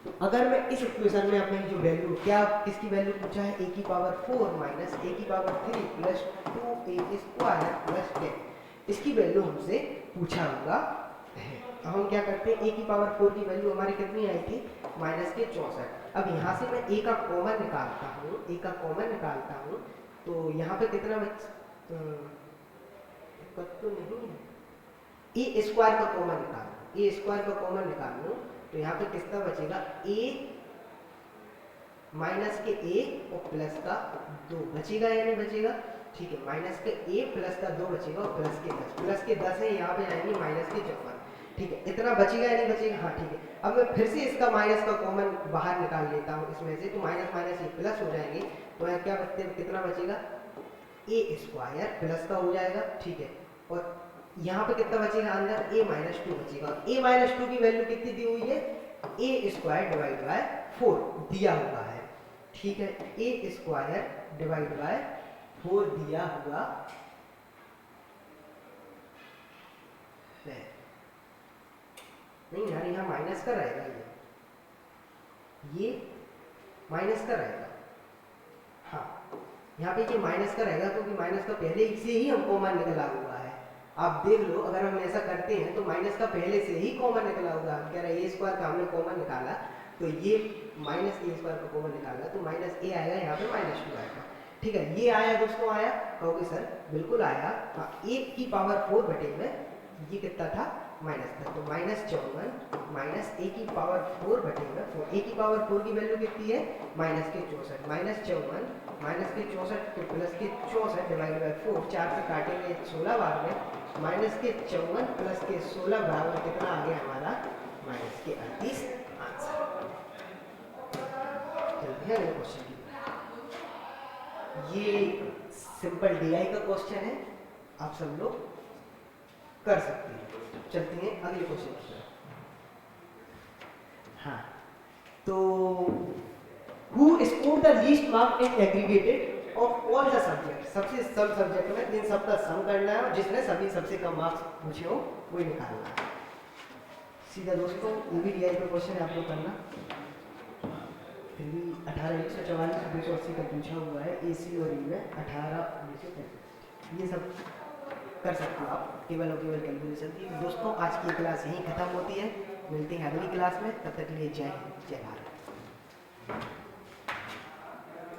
तो अगर मैं इस इक्वेशन में अपनी जो वैल्यू, क्या किसकी वैल्यू पूछा है, a की पावर 4 माइनस a की power 3 plus 2a square plus 10, इसकी वैल्यू हमसे पूछा हुआ है। अब हम क्या करते हैं, a की पावर 4 की वैल्यू हमारी कितनी आई थी माइनस के 64। अब यहाँ से मैं a का कॉमन निकालता हूँ, तो यहाँ पे कितना तो नहीं है, ए स्क्वायर का कॉमन निकाल लो तो यहाँ पे कितना बचेगा a माइनस के a और प्लस का 2 बचेगा या नहीं बचेगा? ठीक है, माइनस के a प्लस का 2 बचेगा और प्लस के 10 है, यहाँ पे जाएंगे माइनस के 54। ठीक है, इतना बचेगा या नहीं बचेगा? हाँ ठीक है। अब मैं फिर से इसका माइनस का कॉमन बाहर निकाल लेता हूँ इसमें से, तो माइनस माइनस ये प्लस हो जाएंगे, तो यहाँ क्या कितना बचेगा ए स्क्वायर प्लस का हो जाएगा। ठीक है, और यहाँ पे कितना बचेगा अंदर a माइनस 2 बचेगा। a माइनस 2 की वैल्यू कितनी दी हुई है, a स्क्वायर डिवाइड बाय 4 दिया हुआ है। ठीक है, a स्क्वायर डिवाइड बाय 4 दिया हुआ है। नहीं यार, यहाँ माइनस का रहेगा, ये माइनस का रहेगा। हाँ, यहाँ पे ये माइनस का रहेगा क्योंकि माइनस का पहले से ही हम कॉमन निकला हुआ है। आप देख लो, अगर हम ऐसा करते हैं तो माइनस का पहले से ही कॉमन निकला हुआ है। कह रहा है ए स्क्वायर का हमने कॉमन निकाला तो ये माइनस ए स्क्वायर का कॉमन निकाला तो माइनस ए आएगा, यहाँ पे माइनस 2 आएगा। ठीक है, ये आया दोस्तों, आया? कहोगे सर बिल्कुल आया। हाँ, ए की पावर 4 बटे में ये कितना था माइनस था, तो माइनस 54 माइनस ए की पावर 4 बटे में 4। ए की पावर 4 की वैल्यू कितनी है माइनस के 64, माइनस 54 माइनस के 64 के प्लस के 64 डिवाइड बाय 4, 4 से काटेंगे 16 बार में, माइनस के 54 प्लस के 16 बराबर कितना आ गया हमारा माइनस के 38 आंसर। चलते हैं अगले क्वेश्चन की। सिंपल डीआई का क्वेश्चन है, आप सब लोग कर सकते हैं। चलते हैं अगले क्वेश्चन की तरफ। हाँ, तो who score the least mark in aggregated of all the subject, सबसे सब सब्जेक्ट में इन सब का सम करना है और जिसने सभी सबसे कम मार्क्स पूछे हो वही निकालना है। सीधा दोस्तों ये भी डीआई का क्वेश्चन है, आप लोग करना। फिर भी 18 144 280 का पूछा हुआ है, एसी और ई में 18 1935 ये सब कर सकते हो आप, केवल और केवल कैलकुलेशन की। दोस्तों आज की क्लास यहीं खत्म होती है, मिलते हैं अगली क्लास में, तब तक के लिए जय हिंद जय भारत।